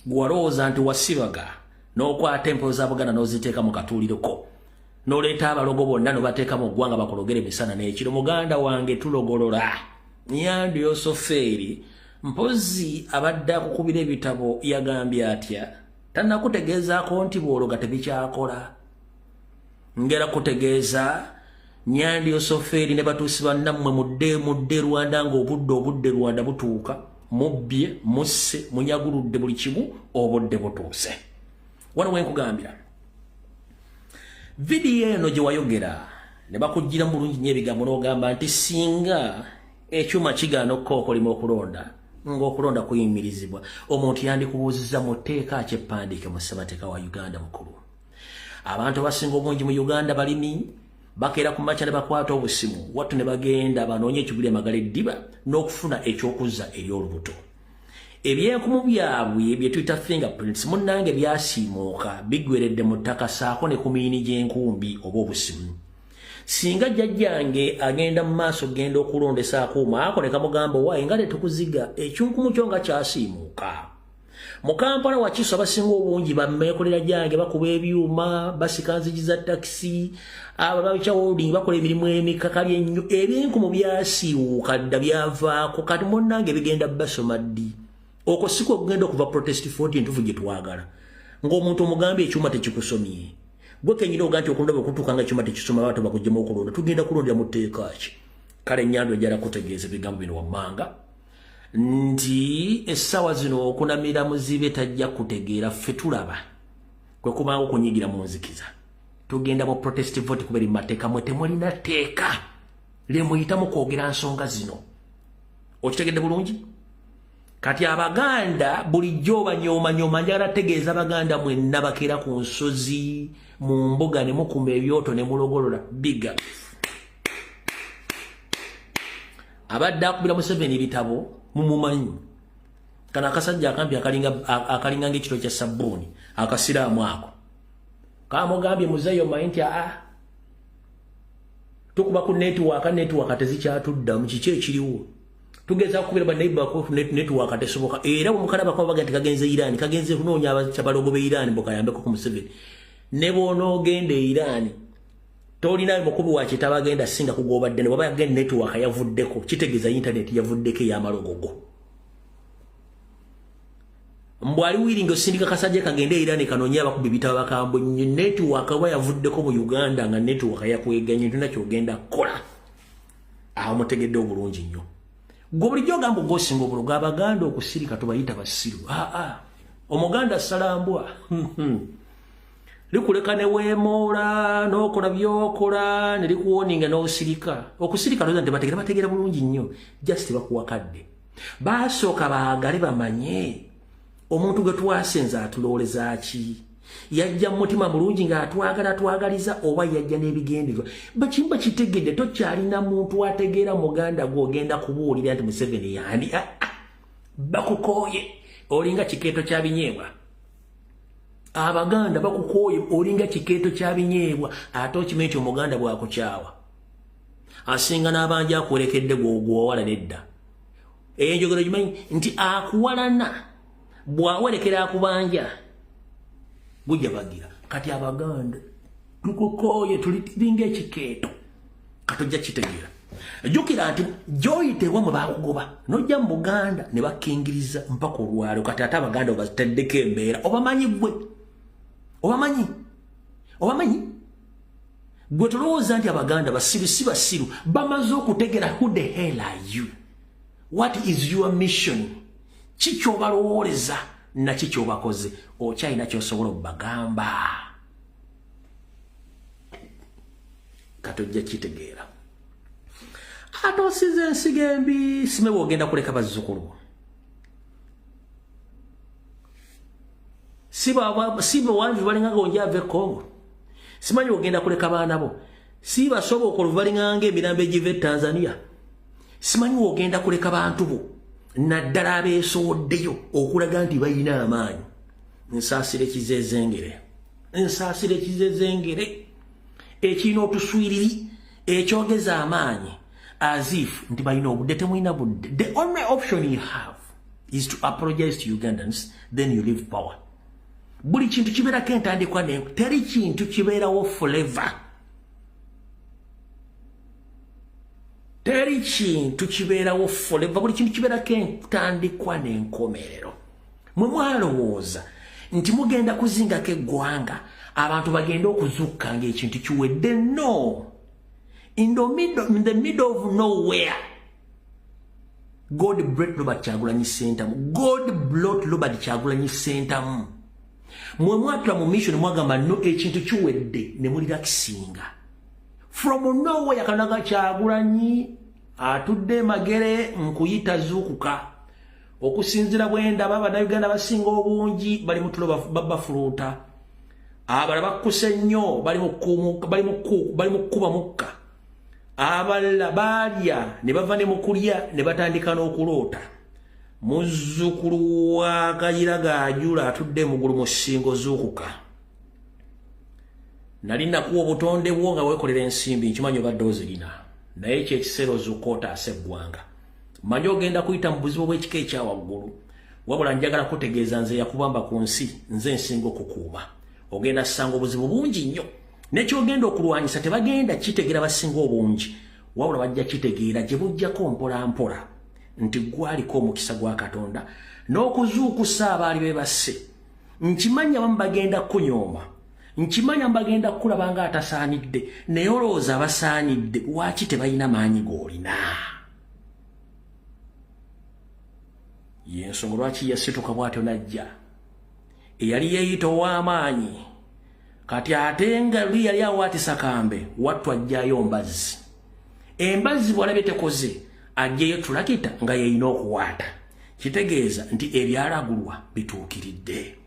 gwalowooza nti wasibaga n'okwata empewo za Buganda n'oziteeka mu katuuliroko n'oleeta abalogo bonna n'obateeka mu ggwanga bakologere emisana n'ekiro. Muganda wange tulogolola. Nyanda Yosoferi mpozi abadde akukubira ebitabo yagambye atya tannakutegeezaako nti bw'ologa tebikyakola. Ngera kutegeeza Nyanda Yosoferi ne batuusi bannammwe mudde Rwanda ng'obudde Rwanda butuuka mubbye musse munyaguludde buli kimu obudde butuuse. Wano we nkugambira vidiyo eno gye wayogera ne bakujjira mu bulungi nnyo ebigambo n'ogamba nti singa ekyuma kigaana okukookolima okulonda ng'okulonda kuyimirizibwa omuntu yandikubuuzizza mu tteeka ky'eppandiike mu ssemateeka wa Uganda mukulu. Abantu abasinga obungi mu Uganda balimi bakeera ku makya ne bakwata obusimu wattu ne bagenda banoonye ekiguli amagala eddiba n'okufuna ekyokuzza eri olubuto. Ebyenkumu byabwe bye tuyita fingerprints munnange byasiimuuka biggweredde mu ttaka saako ne ku miini gy'enkumbi oba obusimu. Singa jjajjange agenda mu maaso genda okulondesa akuuma ako ne kamugamba waayi nga tetukuziga ekyunkumu kyo nga kyasiimuuka. Mu Kampala Wakiso abasinga obungi bammeekolera jange bakuba ebyuma basika nzigi za takisi abababica holding bakola emirimu emikakali ennyo ebyenkumu byasiiwuuka dda byavaako kati munnange bigenda basoma ddi. Okwo siko okugenda okuva protest 40 entufu gye twagala ng'omuntu omugambye ekyuma tekikusomye. Gwe kenyina oga nti okulonda bwekutuuka nga ekyuma tekisoma abantu bakuggyemu okulonda tugenda kulondera mu tteeka ki. Kale ennyanja ejala kutegeeza ebigambo bino wammanga nti essaawa zino okunamira muzibe tajja kutegeera ffe tulaba kwe kubanga okunyigira mu nzikiza. Tugenda mu protest vote kubera mateeka mwe temulina tteeka lye muyitamu kwogera nsonga zino. Okitegedde bulungi? Kati Abaganda bulijjo banyooma njagala tegeeza Abaganda mwenna bakeera ku nsozi mu mbuga ne mukuma ebyoto ne mulogolola biga. Abadde akubira Museveni ebitabo mumumanyi. Kana akasajja akampi akalinga ng'ekiro kya sabbuuni akasiraamu ako. Kamugambye muzeeyo manyi nti tukuba ku network tezikyatuddamu kiki ekiriwo. Tugeza kubira ba neighbor ko network tesoboka era omukala bakaba bagati kagenze Iran kagenze kunoonya abalogo be Iran bokayambe ko ku Museveni ne bono gende Iran tolina mukubi wa kitaba genda singa kugoba ddene baba yagenda network yavuddeko kitegeza internet yavuddeko ya malogogo mbwali wiringo sindika kasaje kagende Iran kanoonya abakubi bitaba bakambo network wa yavuddeko mu Uganda nga network yakweganye tuna kyogenda kola aho mutegedde obulungi nnyo. Gobulijjo gambo gosinga obulungi Abaganda okusirika tubayita basiru. Omuganda salambwa. Likuleka ne weemoola n'okola by'okola ne likuwoninga n'osirika. Okusirika loza nti bategeera bulungi nnyo. Just bakuwakadde. Baasooka baagale bamanye omuntu gwe twasenza atulooleza ki. Yajja mutima bulungi nga atwagaliza oba yajja n'ebigendererwa. Bakimba kitegedde tokyalina muntu ategeera muganda gw'ogenda kubuulira nti Museveni yandi bakukooye olinga kikeeto kya binyeebwa. Abaganda bakukooye olinga kikeeto kya binyeebwa ate okimanyi nti omuganda bw'akukyawa asinga n'abanja akwerekedde gw'owala nedda. Eyo enjogero gimanyi nti akuwalana bw'awerekera akubanja bujja bagira. Kati Abaganda tukukoye tulitinga ekikeeto katojja kitegeera. Jjukira nti gyoyitebwa mwe bakugoba nojja mu Buganda ne bakingiriza mpaka olwalo kati ate Abaganda obataddeko embeera obamanyi gwe obamanyi gwe tulowooza nti Abaganda basiru si basiru bamaze okutegera who the hell are you, what is your mission, kikyobalowoleza na kikyobakoze okyalina kyosobola obagamba katojja kitegeera. Ate osize ensiga embi sime bwogenda kuleka bazzukulu siba wanju balinga ngonjava e Congo simanyi ogenda kuleka baana bo siba sobola oluvalinga ng'emirambo egiva e Tanzania simanyi ogenda kuleka bantu bo naddala abeesowoddeyo okulaga nti balina amaanyi. Nsaasire kizezengere ekirina otuswiriri ekyogeza amaanyi as if nti balina obudde temulina budde. The only option you have is to apologize to Ugandans, then you leave power. Buli kintu kibeerako entandikwa teri kintu kibeerawo forever. Teri kintu kibeerawo forever. Buli kintu kibeerako entandikwa n'enkomerero. Mwe mwalowooza nti mugenda kuzingako eggwanga abantu bagenda okuzuuka ng'ekintu kiwedde. No. In the middle of nowhere, God brought Robert Kyagulanyi Ssentamu. Mwe mwatula mu mission mwagamba no ekintu kiwedde ne mulira kisinga. from nowhere Kanaga Kyagulanyi atudde magere nkuyita zukuka okusinzira bwenda baba na Uganda basinga obungi bali mutulo babafuluta abala bakuse nnyo bali mukuba mukka abala balya ne bava ne mukulya ne batandika n'okulota muzzukulu wa Kayiraga ajula atudde mugulu mu ssingo zukuka nalina kuwa obutonde bwo nga weekolera ensimbi nkimanyi obadde ozirina naye kyekisero zukota aseggwanga manyi ogenda kuyita mu buzibu bw'ekika ekya waggulu wabula njagala kutegeeza nze yakubamba ku nsi nze nsinga okukuuma ogenda ssanga obuzibu bungi nnyo nekyogenda okulwanyisa tebagenda kitegeera basinga obungi wabula bajja kitegeera gye bujjako mpolampola nti gwaliko omukisa gwa Katonda n'okuzuukusa abaali bebasse nkimanyi abamu bagenda kunyooma nkimanyi bagenda kulaba nga atasaanidde naye olowooza abasaanidde lwaki tebalina maanyi g'olina yensonga lwaki yasituka bw'atyo najja eyali yeeyita ow'amaanyi kati ate nga luli yali awaatisa kambe wattu ajjayo mbazzi embazzi bw'alabye tekoze ajjeyo tulakita nga yeeyina okuwaata kitegeeza nti ebyalagulwa bituukiridde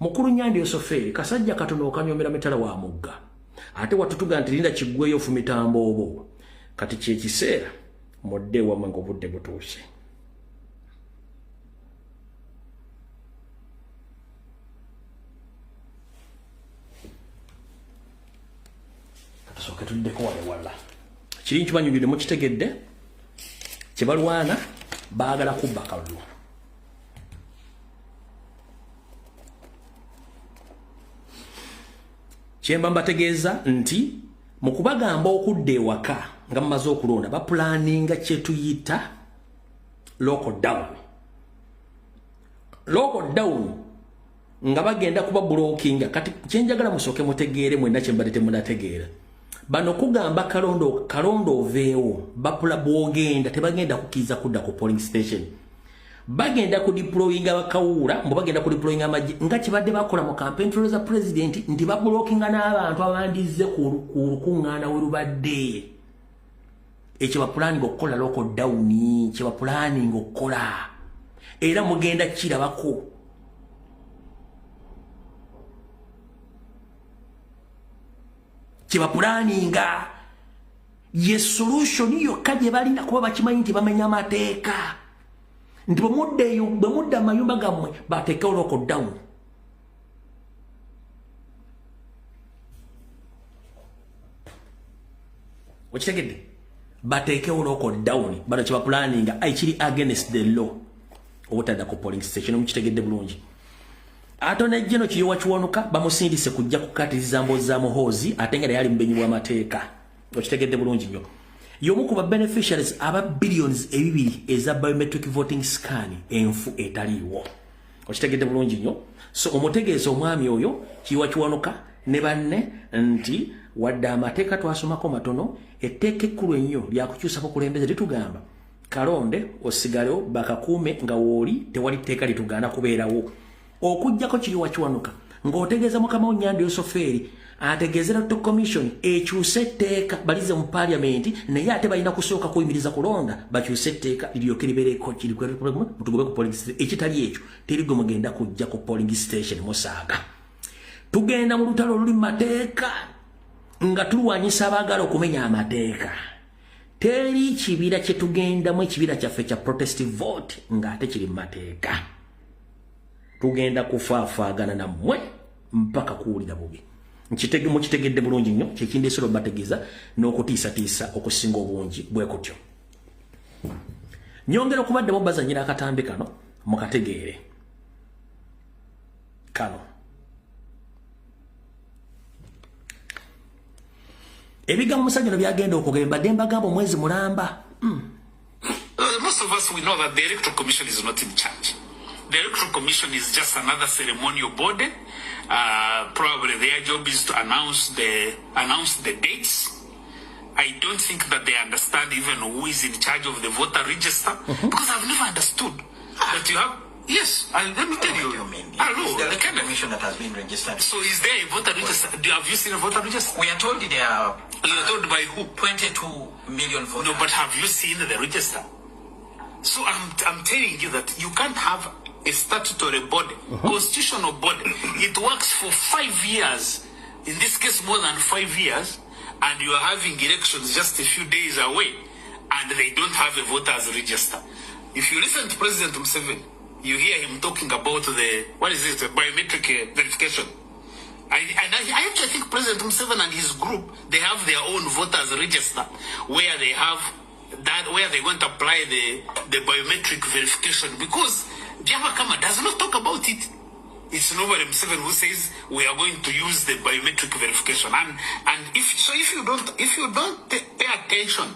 mukulu Nyandi Yosoferi kasajja katono okanyomera mitala wa mugga ate watutuga nti linda kiggweyo fumitambo obo kati kyekiseera modde wamwe ng'obudde butuuse katusooke tuddeko wala kiri nkibanyulire mukitegedde kyebalwana baagala kubba kalulu kyemba mbategeeza nti mu kubagamba okudda ewaka nga mumaze okulonda bapulaninga kyetuyita local down nga bagenda kuba blockinga kati kyenjagala musooke mutegeere mwenna kyembadde temunategeera bano kugamba kalondo oveewo bapula bwogenda tebagenda kukiza kudda ku polling station bagenda ku deployinga bakawura mbo bagenda ku deployinga amaji nga kibadde bakola mu campaign trail za president ndi bablockinga n'abantu abandize ku lukuŋŋaana we lubadde ekyo bapulaninga okukola local down kye bapulaninga okukola era mugenda kirabako kye bapulaninga ye solution yokka gye balina kuba bakimanyi nti bamenya amateeka nti bwe mudda amayumba gammwe bateekewo local down okitegedde bateekewo local down bano kye bapulaninga ekiri against the law obutadda ku polling station omukitegedde bulungi atone jeno kiyowa kiwonuka bamusindise kujja kukatiriza mbozi za muhoozi ate nga yali mubenyi bw'amateeka okitegedde bulungi nnyo y'omu ku ba beneficiaries aba billions ebibiri eza biometric voting scan enfu etaliiwo okitegedde bulungi nnyo so omutegeeza omwami oyo kiyowa kiwonuka ne banne nti wadde amateeka twasomako matono etteeka ekkulu ennyo lyakukyusa bukulembeze litugamba kalonde osigalewo bakakuume nga wooli tewali tteeka litugaana kubeerawo okujjako kiyowa kiwanuka ng'otegeeza mukama Nyandi Yosoferi ategeezera to commission ekyuse etteeka balize mu parliament naye ate balina kusooka kuyimiriza kulonda bakyuse etteeka liryoke libeereko mutugobe ku polling station ekitali ekyo terigwe mugenda kujja ku polling station musaaga tugenda mu lutalo oluli mu mateeka nga tulwanyisa abaagala okumenya amateeka teri kibira kye tugendamu ekibira kyaffe kya protestive vote ng'ate kiri mu mateeka tugenda kufaafaagana nammwe mpaka kuwulira bubi mukitegedde bulungi nnyo kyekindeesera bategeeza n'okutiisatiisa okusinga obungi bwe kutyo nyongera okubaddemu bazanyira akatambi kano mukategeere kano ebigambo musajja no byagenda okugenda badde mbagamba omwezi mulamba Most of us we know that the Electoral Commission is not in charge. The Electoral Commission is just another ceremonial body. Probably their job is to announce the dates. I don't think that they understand even who is in charge of the voter register, because I've never understood that you have Yes, and let me tell you. What do you mean? Hello, Is there the a kind of commission that has been registered? So is there a voter register? Have you seen a voter register? We are told there are. You are told by who? 22 million voters. No, but have you seen the register? So I'm telling you that you can't have a statutory body, constitutional body. It works for 5 years. In this case, more than 5 years, and you are having elections just a few days away, and they don't have a voters register. If you listen to President Museveni, you hear him talking about the biometric verification. I actually think President Museveni and his group, they have their own voters register where they have that, where they're going to apply the biometric verification, because Byabakama does not talk about it. It's nobody Museveni who says we are going to use the biometric verification, and if you don't pay attention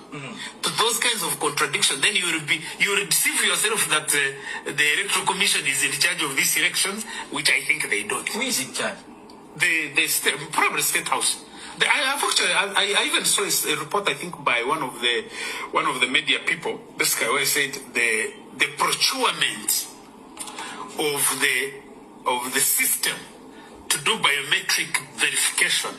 to those kinds of contradictions, then you will deceive yourself that the Electoral Commission is in charge of these elections, which I think they don't. Who is in charge? Probably State House. I even saw a report, I think, by one of the media people, this guy, where said the procurement of the system to do biometric verification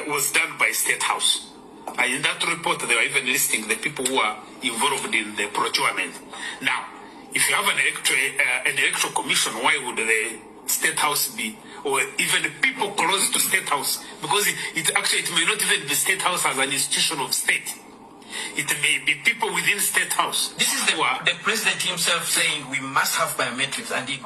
was done by State House. And in that report, they were even listing the people who are involved in the procurement. Now, if you have an electoral commission, why would the State House be, or even people close to State House? Because it may not even be State House as an institution of state. It may be people within State House. This is the president himself saying we must have biometrics, and he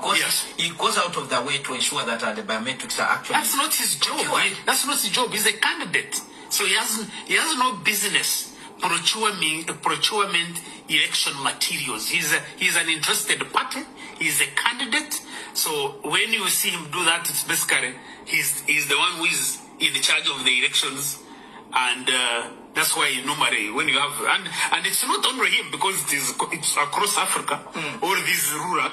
goes out of the way to ensure that the biometrics are actually. That's not his job. That's not his job. He's a candidate, so he has no business procurement election materials. He's an interested party. He's a candidate. So when you see him do that, it's basically he's the one who is in charge of the elections, and that's why normally when you have and it's not only him, because it's across Africa, all these rural.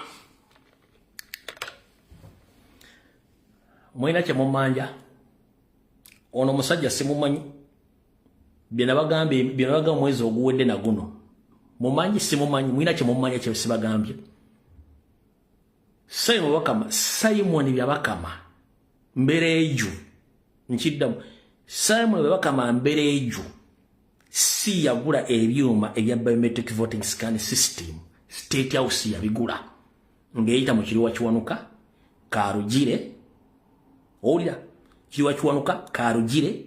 Mwina kye mumanja ono musajja simumanyi byenabaga mwezi oguwedde na guno mumanyi simumanyi mwina kye mumanya kye sibagambye Simon Byabakama mbereju nkiddamu Simon Byabakama mbereju si yagula ebyuma ebya biometric voting scan system. State House yabigula ngeyita mu kiriwa kiwanuka Karugire olya kiriwa kiwanuka Karugire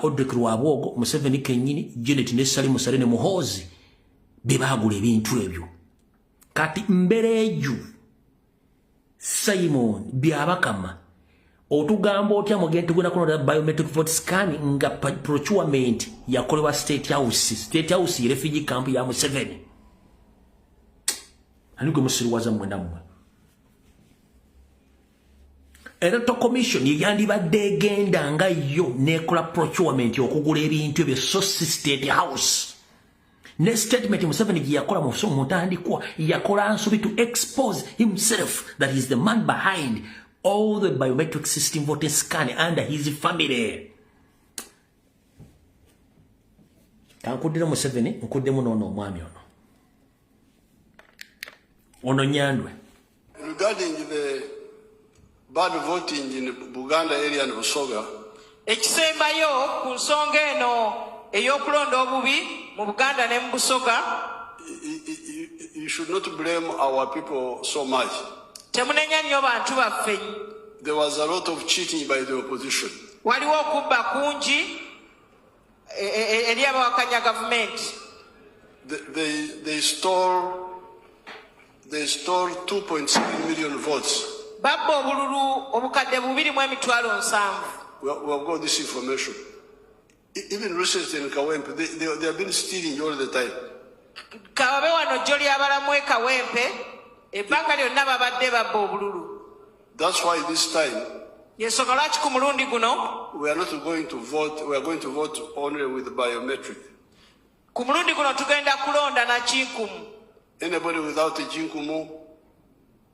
Odrick Rwabogo Museveni kenyini Janet ne Salim Salene Muhozi bebagula ebintu ebyo kati mbereju Simon Byabakama otugamba otya mugenti guna kuno biometric vote scan nga procurement yakolewa State House refugee camp ya Museveni aniko musiriwaza mwenamwe Electoral Commission yandibadde egenda nga yo nekola procurement okugula ebintu ebyo so State House ne statement Museveni gye yakola mu mutandikwa yakola nsobi to expose himself that he is the man behind all the biometric system voting scan under his family. Kankudira Museveni nkuddemu nono omwami ono Nyandwe. Regarding the bad voting in Buganda area and Busoga, ekisembayo ku nsonga eno ey'okulonda obubi mu Buganda ne mu Busoga, you should not blame our people so much. temunenya nnyo bantu baffe. There was a lot of cheating by the opposition. Waliwo okubba kungi eri abawakanya gavumenti. They stole 2.7 million votes. Babba obululu obukadde 2.7. We have got this information. Even recently in Kawempe, they have been stealing all the time. Kawabe wano jjo lyabalamu e Kawempe ebbanga lyonna babadde babba obululu. That's why this time yensonga lwaki ku mulundi guno we are not going to vote. We are going to vote only with biometric. Ku mulundi guno tugenda kulonda na kinkumu. Anybody without a jinkumu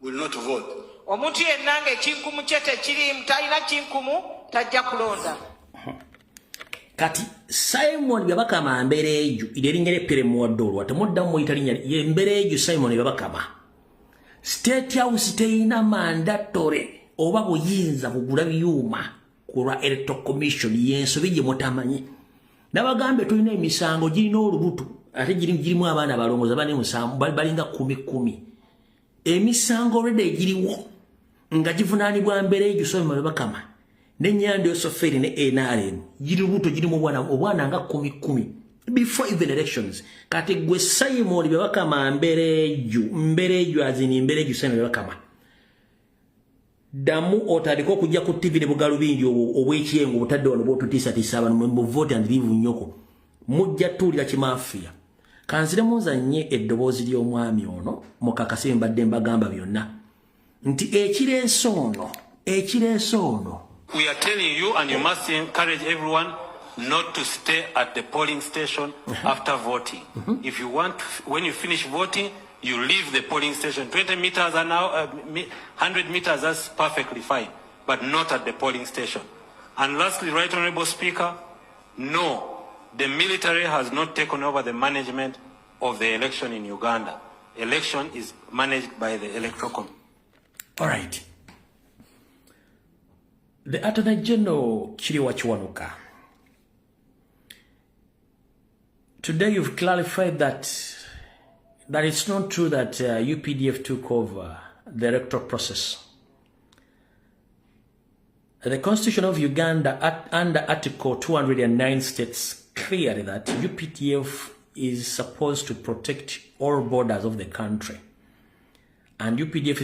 will not vote. Omuntu yenna ng'ekinkumu kye tekirimu talina kinkumu tajja kulonda. Kati Simon Babakama Mbereju ideringere pere muadoro atamudda mu italinya ye Mbereju Simon Babakama State House teina mandatory oba buyinza kugula byuma kulwa Electoral Commission yensobije mutamanyi nabagambe tulina emisango girina olubutu ate girimu abaana balongoza bane musango balinga 10 emisango rede giriwo nga givunaanibwa Mbereju Simon Babakama Nenyando Yosoferi ne NRM Jirubuto jirimu obwana nga 10 before even elections kati gwe Simon Babakama Mbereju azini Mbereju Simon Babakama damu otaliko kujja ku TV ne bugalu bingi obwekiyengo butadde wano botutiisa mu vote and leave nyoko mujja tulira kimafia kanzire munzanye eddobozi ly'omwami ono mukakase mbadde mbagamba byonna nti ekireeso ono We are telling you, and you must encourage everyone not to stay at the polling station after voting. If you want, when you finish voting, you leave the polling station. 20 meters an hour, 100 meters, that's perfectly fine, but not at the polling station. And lastly, Right Honorable Speaker, no, the military has not taken over the management of the election in Uganda. Election is managed by the Electoral Commission. All right. The Attorney General Chiriwa Kiwanuka. Today you've clarified that it's not true that UPDF took over the electoral process. The Constitution of Uganda under Article 209 states clearly that UPDF is supposed to protect all borders of the country. And UPDF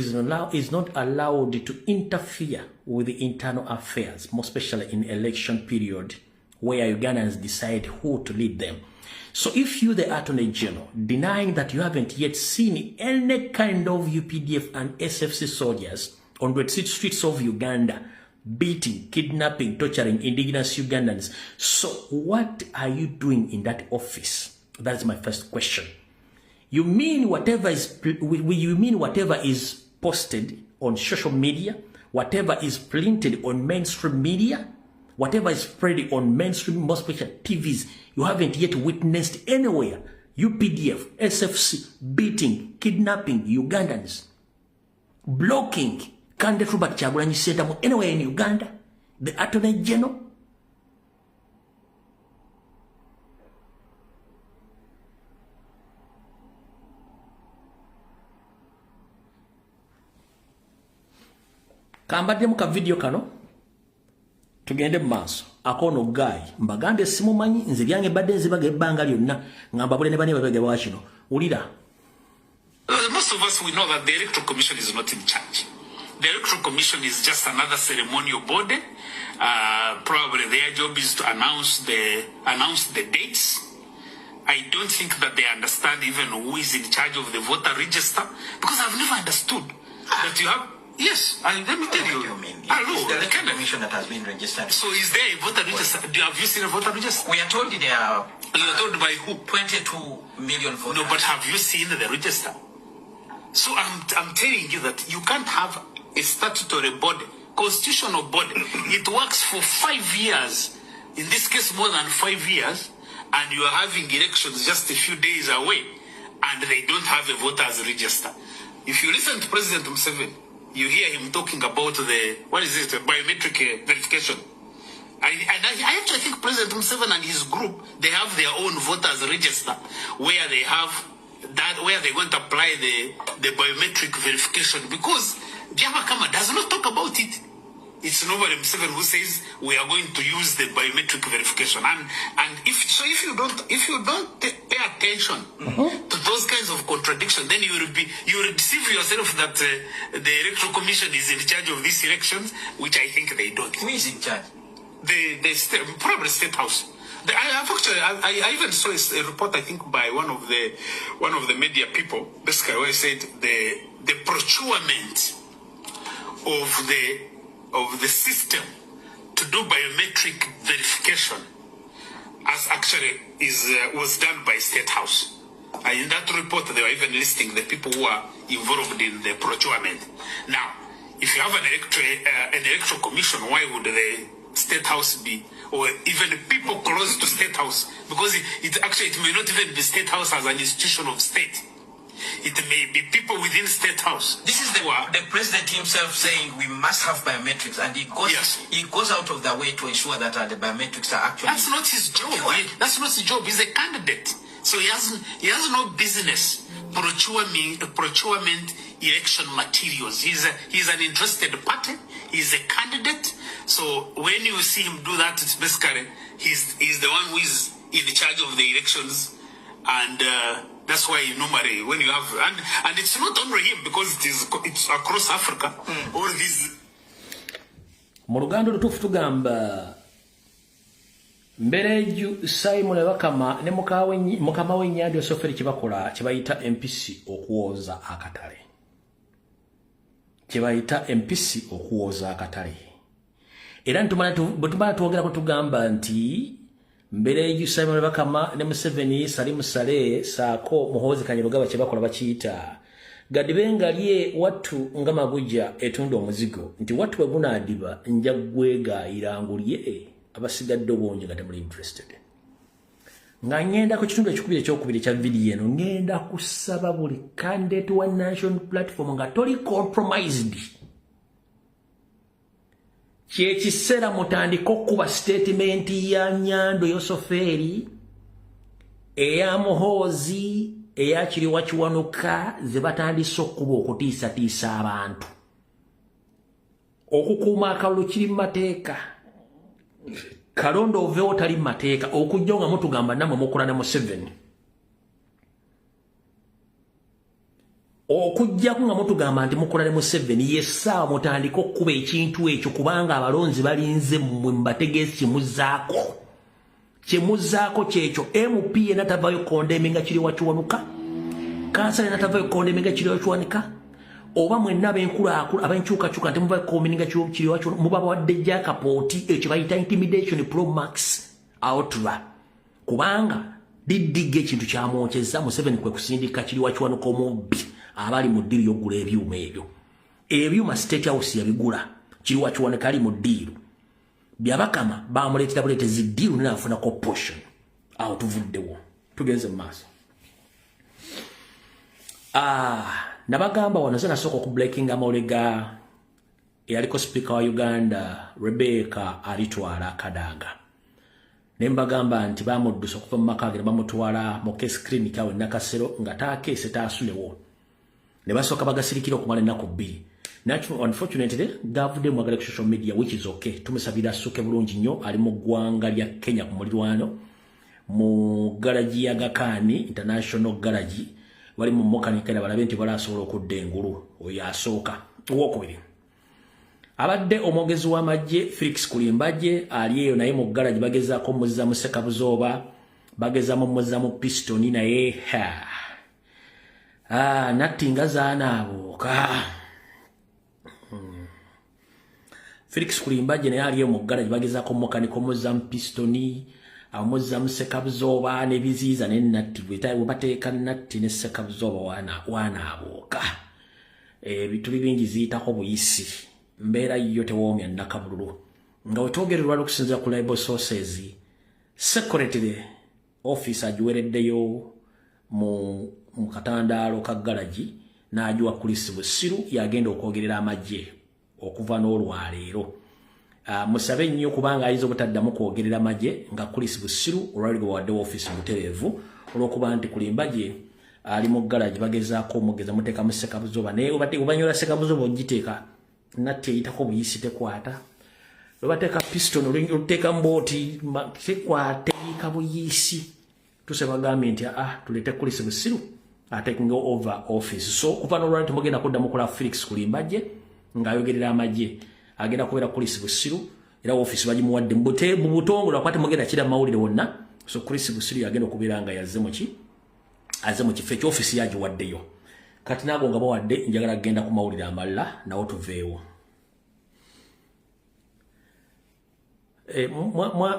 is not allowed to interfere with the internal affairs, more especially in election period, where Ugandans decide who to lead them. So if you, the Attorney General, denying that you haven't yet seen any kind of UPDF and SFC soldiers on the streets of Uganda, beating, kidnapping, torturing indigenous Ugandans, so what are you doing in that office? That's my first question. You mean whatever is posted on social media, whatever is printed on mainstream media, whatever is spread on mainstream, most especially TVs, you haven't yet witnessed anywhere UPDF, SFC beating, kidnapping Ugandans, blocking candidate Robert Kyagulanyi Ssentamu anywhere in Uganda, the Attorney General? Kambadde muka video kano tugende maaso akono guy mbagande simu manyi nze byange badde nzibaga ebbanga lyonna ngamba bule ne bane babege bwakino ulira. Most of us, we know that the Electoral Commission is not in charge. The Electoral Commission is just another ceremonial body. Probably their job is to announce the dates. I don't think that they understand even who is in charge of the voter register, because I've never understood that you have. Yes, let me tell you. What do you mean? It's the Electoral Commission that has been registered. So is there a voter register? Have you seen a voter register? We are told there are. You are told by who? 22 million voters. No, but have you seen the register? So I'm telling you that you can't have a statutory body, constitutional body. It works for 5 years. In this case, more than 5 years, and you are having elections just a few days away, and they don't have a voters register. If you listen to President Museveni, you hear him talking about the biometric verification. I actually think President Museveni and his group, they have their own voters register where they have that, where they're going to apply the biometric verification, because Byabakama does not talk about it. It's nobody Museveni who says we are going to use the biometric verification, and if you don't pay attention to those kinds of contradictions, then you will deceive yourself that the Electoral Commission is in charge of these elections, which I think they don't. Who is in charge? Probably State House. I even saw a report, I think, by one of the media people, basically, where he said the procurement of the system to do biometric verification was done by State House. And in that report, they were even listing the people who are involved in the procurement. Now, if you have an electoral commission, why would the State House be, or even people close to State House, because it may not even be State House as an institution of state. It may be people within State House. This is the president himself saying we must have biometrics, and he goes out of the way to ensure that the biometrics are actually. That's not his job. That's not his job. He's a candidate, so he has no business procurement election materials. He's an interested party. He's a candidate. So when you see him do that, it's basically he's the one who is in charge of the elections, and that's why normally when you have and it's not only him, because it's across Africa. All these. Murugando lutufu tugamba Mbereju Simon Bakama ne mukama w'ennyanja osoferi kibakola kibayita MPC okuwoza akatale. Kibayita MPC okuwoza akatale. Era ntumana tuogera kutugamba nti Mbereju Simon Bakama ne Museveni Salimu Sale saako Muhoozi Kanyarugaba kibakola bakiyita Gadibengalye watu nga Mabuja etundo omuzigo nti watu bwebunaadiba nja gwega irangulye abasigadde obonje nga temuli interested. Nga ngenda ku kitundu ekyokubiri kya video eno ngenda kusaba buli candidate wa national platform nga toli compromised. Kyekisera mutandika okuba statement ya Nyando Yosoferi eya Muhoozi eya Kiriwa Kiwanuka ze batandise okuba okutiisatiisa abantu. Okukuuma akalulu kiri mu mateeka. Kalondo oveo tali mateeka okujja nga mutugamba namwe mukola ne Museveni. Okujja nga mutugamba nti mukola ne Museveni yessa mutandika okuba ekintu ekyo kubanga abalonzi balinze mmwe mbategeeza kimuzaako kyekyo. MP enatavayo kondeminga Kiriwa Kiwanuka, kansala enatavayo kondeminga Kiriwa Kiwanuka, oba mwenna abenkyukakyuka nti muba komininga Kiriwa Kiwanuka muba bawadde jakapooti ekyo bayita intimidation pro max outra kubanga diddiga ekintu kyamwokyeza Museveni kwe kusindika Kiriwa Kiwanuka omubbi abali mu ddiiru y'okugula ebyuma ebyo. Ebyuma State House yabigula, Kiriwa Kiwanuka ali mu ddiiru. Byabakama bamuleetera buleetezi ddiiru n'afunako portion. Awo tuvuddewo. Tugenze mu maaso. Nabagamba wano nasooka okubreakinga amawulega eyaliko speaker wa Uganda Rebecca alitwala Kadaga. Ne mbagamba nti bamuddusa okuva mu maka ge bamutwala mu case clinic awe Nakasero nga taakese taasulewo. Ne basooka bagasirikira okumala ennaku bbiri. Unfortunately, gavudde mwagala ku social media, which is okay. Tumusabira asuke bulungi nnyo, ali mu ggwanga lya Kenya ku mulirwano mu garaji ya Gakani International Garage. Wali mu mokanikera balabe nti balasobola okudda engulu oyo asooka. Owokubiri, abadde omwogezi w'amagye Felix Kulimbagye ali eyo naye mu garage bagezaako muzzamu Ssekabuzooba, bagezamu muzzamu Pistoni naye nattinga zaanaabuuka. Felix Kulimbagye naye ali eyo mu garage bagezaako mukanika muzzamu Pistoni, amuzzamu Ssekabuzooba n'ebiziiza n'ennatti webateeka nnatti ne Ssekabuzooba wanaabuuka. Ebintu bingi ziyitako buyisi. Mbeera yo tewoomya Nakabululu. Nga wetwogererwa okusinziira ku Reliable Sources, Secretary Office agiwereddeyo mu katandaalo ka garagi n'agiwa Chris Busiru yagenda okwogerera amagye okuva n'olwaleero. Musabe nnyo kubanga ayinza obutaddamu kwogerera amagye nga Chris Busiru olwali wadde office mutereevu olw'okuba nti Kulimbagye ali mu garage bagezaako omugeza muteekamu Ssekabuzooba naye obanyola Ssekabuzooba ogiteeka natti eyitako buyisi tekwata. Lwebateeka piston oluteeka mbooti tekwata eyika buyisi. Tuse bagambye nti tulete Chris Busiru taking over office. So kuva n'olwali temugenda kuddamu kola Felix Kulimbagye ng'ayogerera amagye agenda kubeera Chris Busiru era office bagimuwadde mu butongole akwate mugenda kira mawulire wonna. So Chris Busiru yagenda okubeera nga yazze mu kifo eky'office yagiwaddeyo. Kati naago nga bawadde njagala kugenda ku mawulire amalala nawo tuveewo.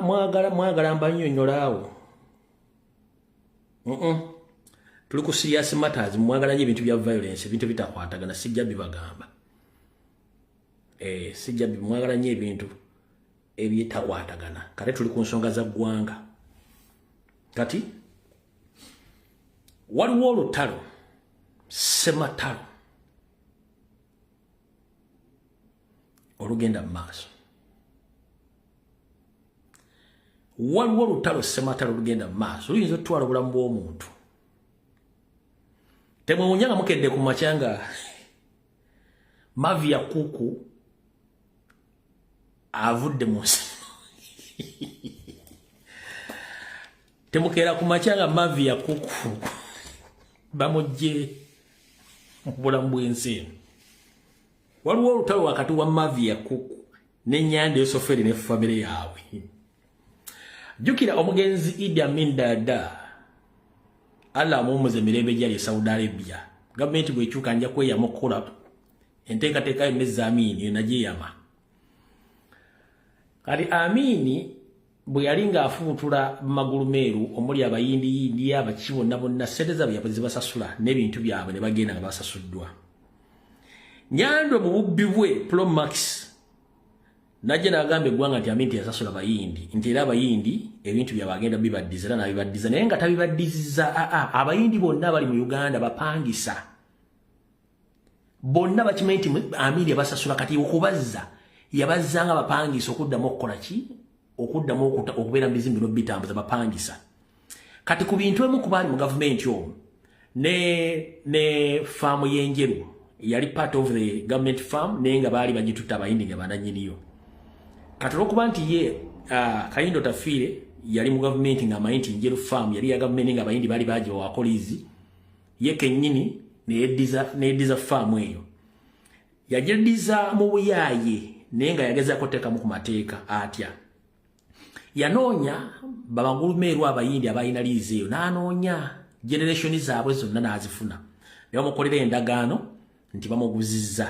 Mwagala mbannyonnyola tuli ku serious matters, mwagala nnyo ebintu bya violence, ebintu bitakwatagana, sijja bibagamba. Sijja mwagala nnyo ebintu ebyetakwatagana kati tuli ku nsonga za ggwanga kati waliwo olutalo sematalo olugenda mu maaso waliwo olutalo sematalo olugenda mu maaso luyinza otutwala obulamu bw'omuntu temwewunyanga mukedde ku makyanga mavi ya kuku avudde munsi temukeera ku makyanga mavi ya kuku bamujje bulamu bw'ensi waliwo olutalo wakati wa mavi ya kuku n'ennyanda esoferi ne famire yaabwe jjukira omugenzi Idi Amin Dada Allah amumuze emirembe gyali e Saudi Arabia gavumenti bw'ekyuka nja kweyama okukola enteekateeka y'emmezi Amini yo nagyeyama kati Amini bwe yali ng'afuutula magulu meeru omuli abayindiyindi abaki bonna ssente zaabwe zibasasula n'ebintu byabwe ne bagenda nga basasuddwa Nyandwe mu bubbi bwe Promax najja n'agamba eggwanga nti Amini yasasula abayindi nti era abayindi ebintu byabwe agenda bibaddiza era n'abibaddiza naye nga tabibaddizizza abayindi bonna abali mu Uganda bapangisa bonna bakimanyi nti Amini yabasasula kati okubazza yabazzanga bapangisa okuddamu okukola ki okuddamu okubeera mu bizimbe n'obitambuza bapangisa kati ku bintu emu kubaali mu gavumenti omwo ne faamu y'enjeru yali part of the government farm naye nga baali bagitutta abayindi nga bananyiniyo kati olwokuba nti ye Kayindo Tafiire yali mu gavumenti ng'amanyi nti njeru farm yali ya gavumenti nga abayindi baali bagiwa wakolizi ye kennyini neyeddiza faamu eyo yageddiza mu buyaaye naye nga yagezaako teekamu ku mateeka atya yanoonya babagulumeeru abayindi abalina liizi eyo n'anoonya generation zaabwe zonna n'azifuna ne bamukolera endagaano nti bamuguzizza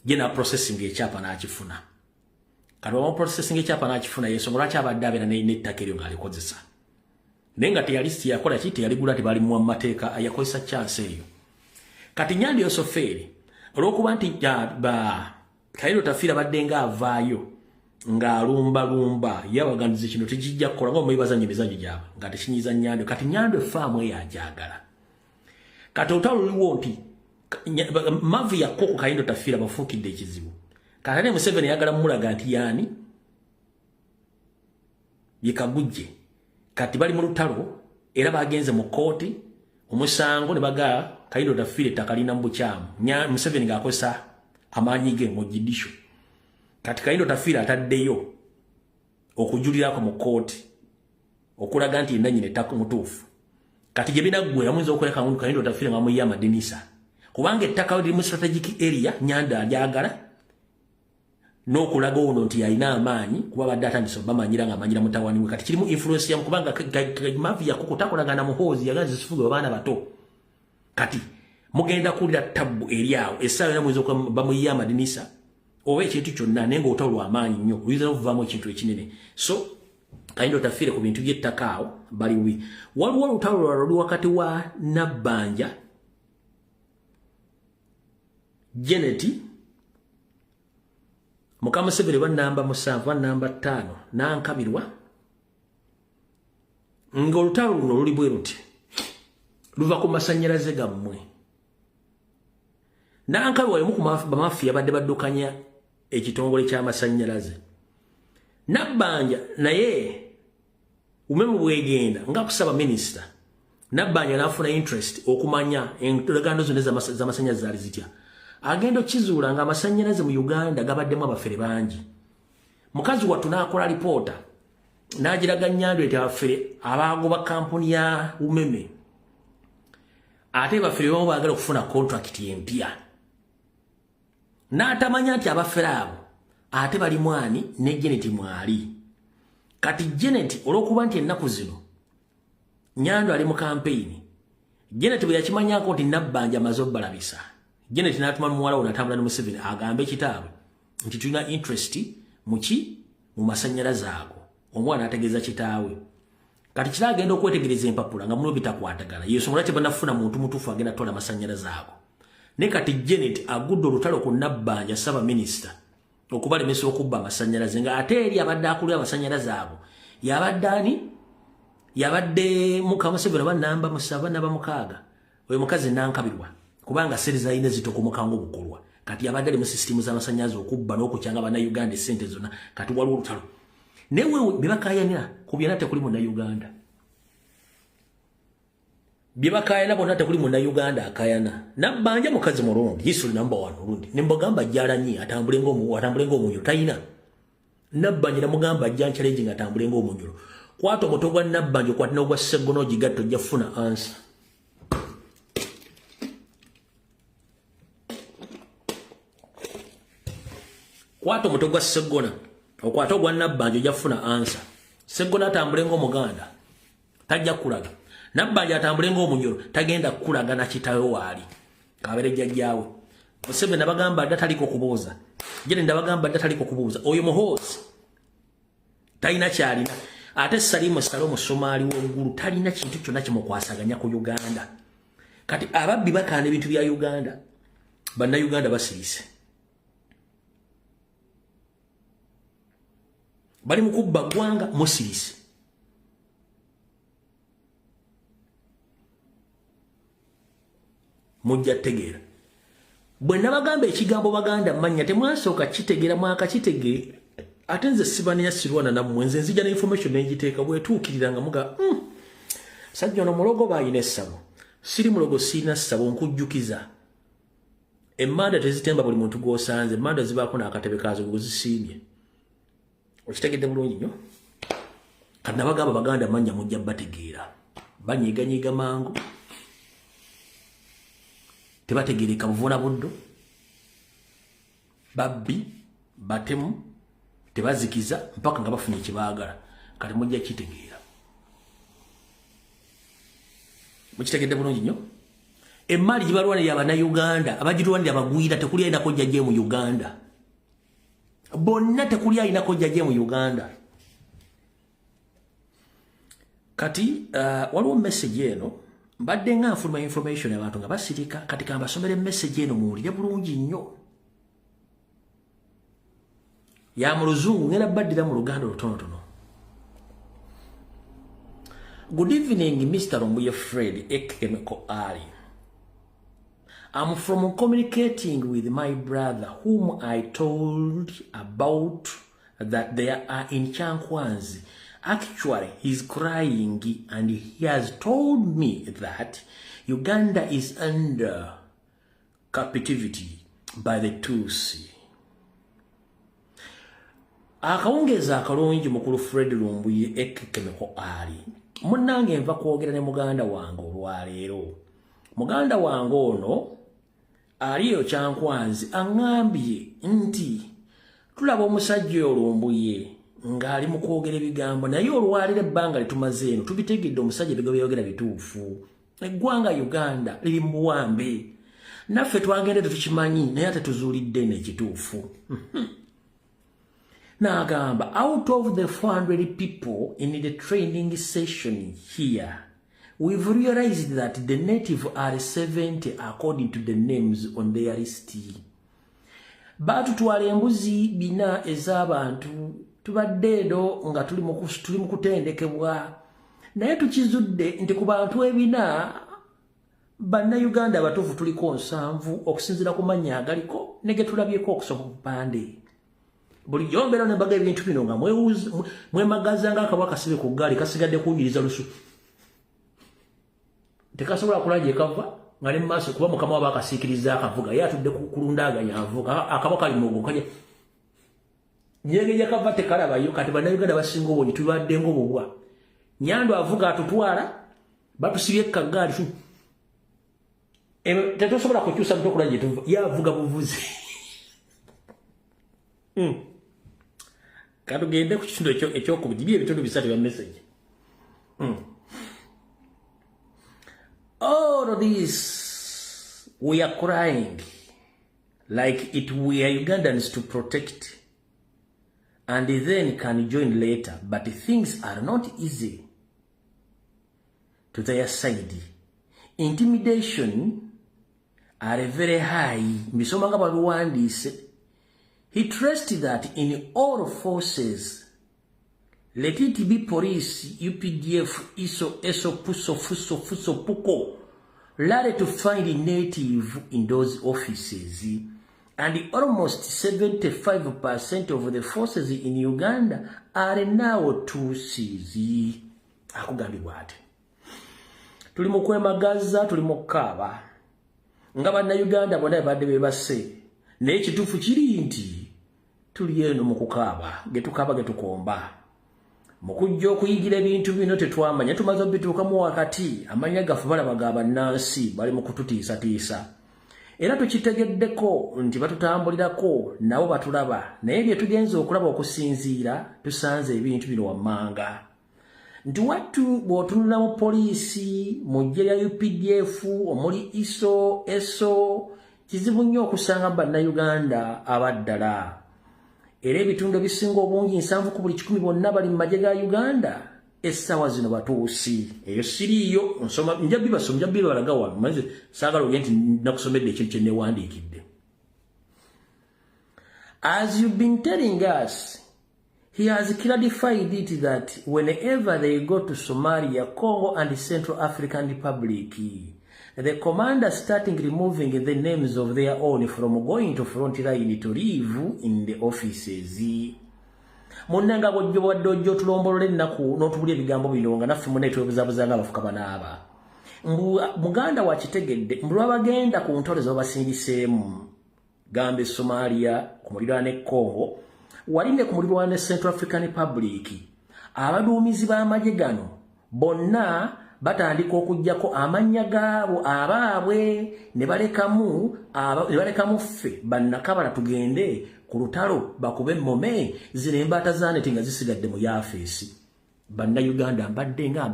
ye na processing ekyapa n'akifuna kati bamu processing ekyapa n'akifuna yensonga lwaki abadde abeera n'ettaka eryo ng'alikozesa naye nga teyali yakola ki teyaligula tebalimuwa mu mateeka yakozesa chance eyo kati Nyandi Yosoferi olw'okuba nti Kayindo Tafiire abadde ng'avaayo ng'alumbalumba yabagandiza kino tekijja kukola nga omwebazanya emizanyo gyabwe nga tekinyiza Nyandwe kati Nyandwe faamu eyo agyagala kati olutalo luliwo nti mavi ya koko Kayindo Tafiire bafuukidde ekizibu kati ate Museveni yagala mulaga nti yaani yekagujje kati bali mu lutalo era bagenze mu kooti omusango ne bagaa Kayindo Tafiire takalina mu bukyamu Museveni ng'akozesa amaanyi ge mu judicial kati Kayindo Tafiire ataddeyo okujulirako mu kooti okulaga nti yenna nyine ettaka mutuufu kati gye binaggwe yamuyinza okuleka Kayindo Tafiire nga muyiye amadinisa kubanga ettaka liri mu strategic area Nyanda alyagala n'okulaga ono nti yalina amaanyi kuba badde atandise bamanyira nga amanyira mutawani we kati kirimu influence yamu kubanga mavi yakuku takolagana muhoozi yaganza zifuge baana bato kati mugenda kulira tabbu eri awo essaawa yona muyinza okuba bamuyiye amadinisa oba ekintu kyonna naye ng'olutalo lw'amaanyi nnyo luyinza n'okuvaamu ekintu ekinene so Kayindo Tafiire ku bintu by'ettaka awo bali bubi waliwo olutalo lwalwa luli wakati wa Nabbanja Janet Mukama Museveni bannamba 7 bannamba 5 n'ankabirwa ng'olutalo luno luli bwe luti luva ku masannyalaze gammwe n'ankabirwa y'omu ku bamafiya badde baddukanya ekitongole ky'amasannyalaze Nabbanja naye umeme bwegenda nga kusaba minisita Nabbanja n'afuna interest okumanya endagaano zonna z'amasannyalaze zaali zitya agenda kizuula nga amasannyalaze mu Uganda gabaddemu abafere bangi mukazi wattu n'akola lipoota n'agiraga Nyandwe nti abafere abaagoba kampuni ya umeme ate bafere bamu baagala okufuna contract empya n'atamanya nti abafere abo ate bali mwani ne Janet mwali kati Janet olw'okuba nti ennaku zino Nyandwe ali mu campaign Janet bwe yakimanyako nti Nabbanja amaze obbalabisa Janet n'atuma muwala we n'atambula ne Museveni agambe kitaabwe nti tulina interest mu masannyalaze ago omwana ategeeza kitaawe kati kira agenda okwetegereza empapula nga muno bitakwatagana yesu mulate banafuna muntu mutuufu agenda tola masannyalaze ago ne kati Janet agudde olutalo ku Nabbanja saba minisita okubalemesa okubba amasanyalaze nga ate eri abadde akulira amasanyalaze abo yabadde Mukamuseveni bannamba 7 namba 6 oyo mukazi nankabirwa kubanga seriza ine zitokomokango bukolwa kati yabadde mu system z'amasanyalaze okubba n'okukyanga bana Uganda sente zonna kati waliwo olutalo newe bibakayanira kubyana tekuli mu na Uganda bibakayana bonna tekuli mu na Uganda akayana nabbanja mukazi mulungi history number 1 olundi nimbagamba jalanyi atambule ng'omunyoro tayina nabbanja namugamba ajja challenge nga atambule ng'omunyoro kwato mutogwa nabbanja kwatina ogwa Ssegono gigatto jafuna answer kwato mutogwa Ssegono okwato ogwa nabbanja jafuna answer Ssegono atambule ng'omuganda tajja kulaga nabbanja atambule ng'omunyoro tagenda kulaga na kitawe waali kabere jjajjaawe Museveni nabagamba dataliko kubuuza jene ndabagamba dataliko kubuuza oyo muhoozi talina kyalina ate Salimu Salomo Somali w'oggulu talina kintu kyonna kimukwasaganya ku Uganda kati ababbi bakaana ebintu bya Uganda banna Uganda basirise bali mukubba gwanga musirise mujja tegeera bwe nabagamba ekigambo baganda manya temwasooka kitegeera mwakakitegee ate nze sibaniya sirwana nammwe nze nzija na information n'egiteeka bwetuukirira nga muga sajja ono mulogo baayina essabo siri mulogo siina ssabo nkujjukiza emmanda tezitemba buli muntu gw'osanze emmanda zibaako n'akatebe kaazo gwezisiimye okitegedde bulungi nnyo kati nabagamba baganda manya mujja bategeera banyiiganyiiga mangu tebategereka buvuna buddo babbi batemu tebazikiza mpaka nga bafunye kibaagala kati mujja kitegeera mukitegedde bulungi nnyo emmali gibalwanira abannayuganda abagirwanira abagwira tekuli ayinako jjajje mu Uganda bonna tekuli ayinako jjajje mu Uganda kati waliwo message eno mbadde nga nfuluma information abantu nga basirika kati kambasomere message eno muwulire bulungi nnyo ya mu luzungu ngenda baddira mu Luganda olutonotono. Good evening, Mr. Rombuye Fred Ekemeko Ali. I'm from communicating with my brother whom I told about that they are in Chankwanzi. Actually, he's crying and he has told me that Uganda is under captivity by the Tutsi. Akawungeza akalungi mukulu Fred Rombuye Ekemeko Ali. Munange nva kwogera ne muganda wange olwaleero. Muganda wange ono aliyo Chankwanzi angambye nti tulaba omusajja Rombuye ngali mu kwogera ebigambo naye olwalire ebbanga litumaze eno tubitegedde omusajja ebigambo byogera bituufu. Eggwanga Uganda liri mu buwambe. Naffe twagende tukimanyi naye ate tuzuulidde n'ekituufu. Nagamba, out of the 400 people in the training session here, we've realized that the native are 70 according to the names on their list. Batu tuwale embuzi bina ez'abantu tubadde edo nga tuli mu kutendekebwa naye tukizudde nti ku bantu ebina bannayuganda abatuufu tuliko 7 okusinziira ku mannya agaliko ne ge tulabyeko okusoma ku bupande. Buli jombera ne baga ebintu bino nga mwemagazanga akabwa kasibe ku ggaali kasigadde kunyiriza lusu. Tekasobola kulaje kava nga ne maaso kuba mukama waba akasiikiriza akavuga ye atudde kulundaganya avuga akabwa kali mugo kaje. Nyegeja kava tekalabayo kati bannayuganda basinga obonyi tubadde ng'obubwa. Nyando avuga atutwala batusibye kaggaali tu. Tetosobola kukyusa mtu kulaje tuva yavuga buvuzi. Katugende ku kitundu ekyokubiri ebitundu bisatu bya message. All of this, we are crying like it we are Ugandans to protect and then can join later, but things are not easy to their side. Intimidation are very high. Misomanga babiwandiise He trusted that in all forces, let it be police, UPDF, ISO, ESO, PUSO, FUSO, FUSO, PUKO, ready to find a native in those offices. And almost 75% of the forces in Uganda are now Tutsis. Akugambibwa ati. Tuli mu kwemagaza, tuli mu kkaaba. Nga bannayuganda bonna badde bebase. Naye ekituufu kiri nti tuli eno mu kukaaba, getukaaba getukomba. Mu kujja okuyigira ebintu bino tetwamanya, tumaze obituukamu wakati, amanya gaffe balaba ga bannansi bali mu kututiisatiisa. Era tukitegeddeko nti batutambulirako nabo batulaba, naye bye tugenza okulaba okusinziira tusanze ebintu bino wammanga. Nti wattu bw'otunula mu poliisi, mu ggye lya UPDF, omuli ISO, ESO, kizibu nnyo okusanga bannayuganda abaddala. Era ebitundu ebisinga obungi 7 ku buli 10 bonna bali mu magye ga Uganda, essaawa zino batuusi. Eyo siriiyo, nsoma njabibasomya bibalaga wano, maze saagala ogende nti nakusomedde ekintu kye neewandiikidde. As you've been telling us, he has clarified it that whenever they go to Somalia, Congo and Central African Republic, the commanders starting removing the names of their own from going to front line to live in the offices. Munanga bojjo wadde tulombolole ennaku n'otubulya ebigambo bino nga naffe munne twebuzabuza ng'abafuka banaaba. Muganda wakitegedde mbu lwabagenda ku ntole z'obasindiseemu gambe Somalia ku muliraano e Congo walinde ku muliraano e Central African Republic abaduumizi b'amagye gano bonna batandika okujjako amannya gaabo abaabwe ne balekamu ffe bannakabala tugende ku lutalo bakube mmome zino embaata zaaneti nga zisigadde mu yaafeesi. Bannayuganda mbadde nga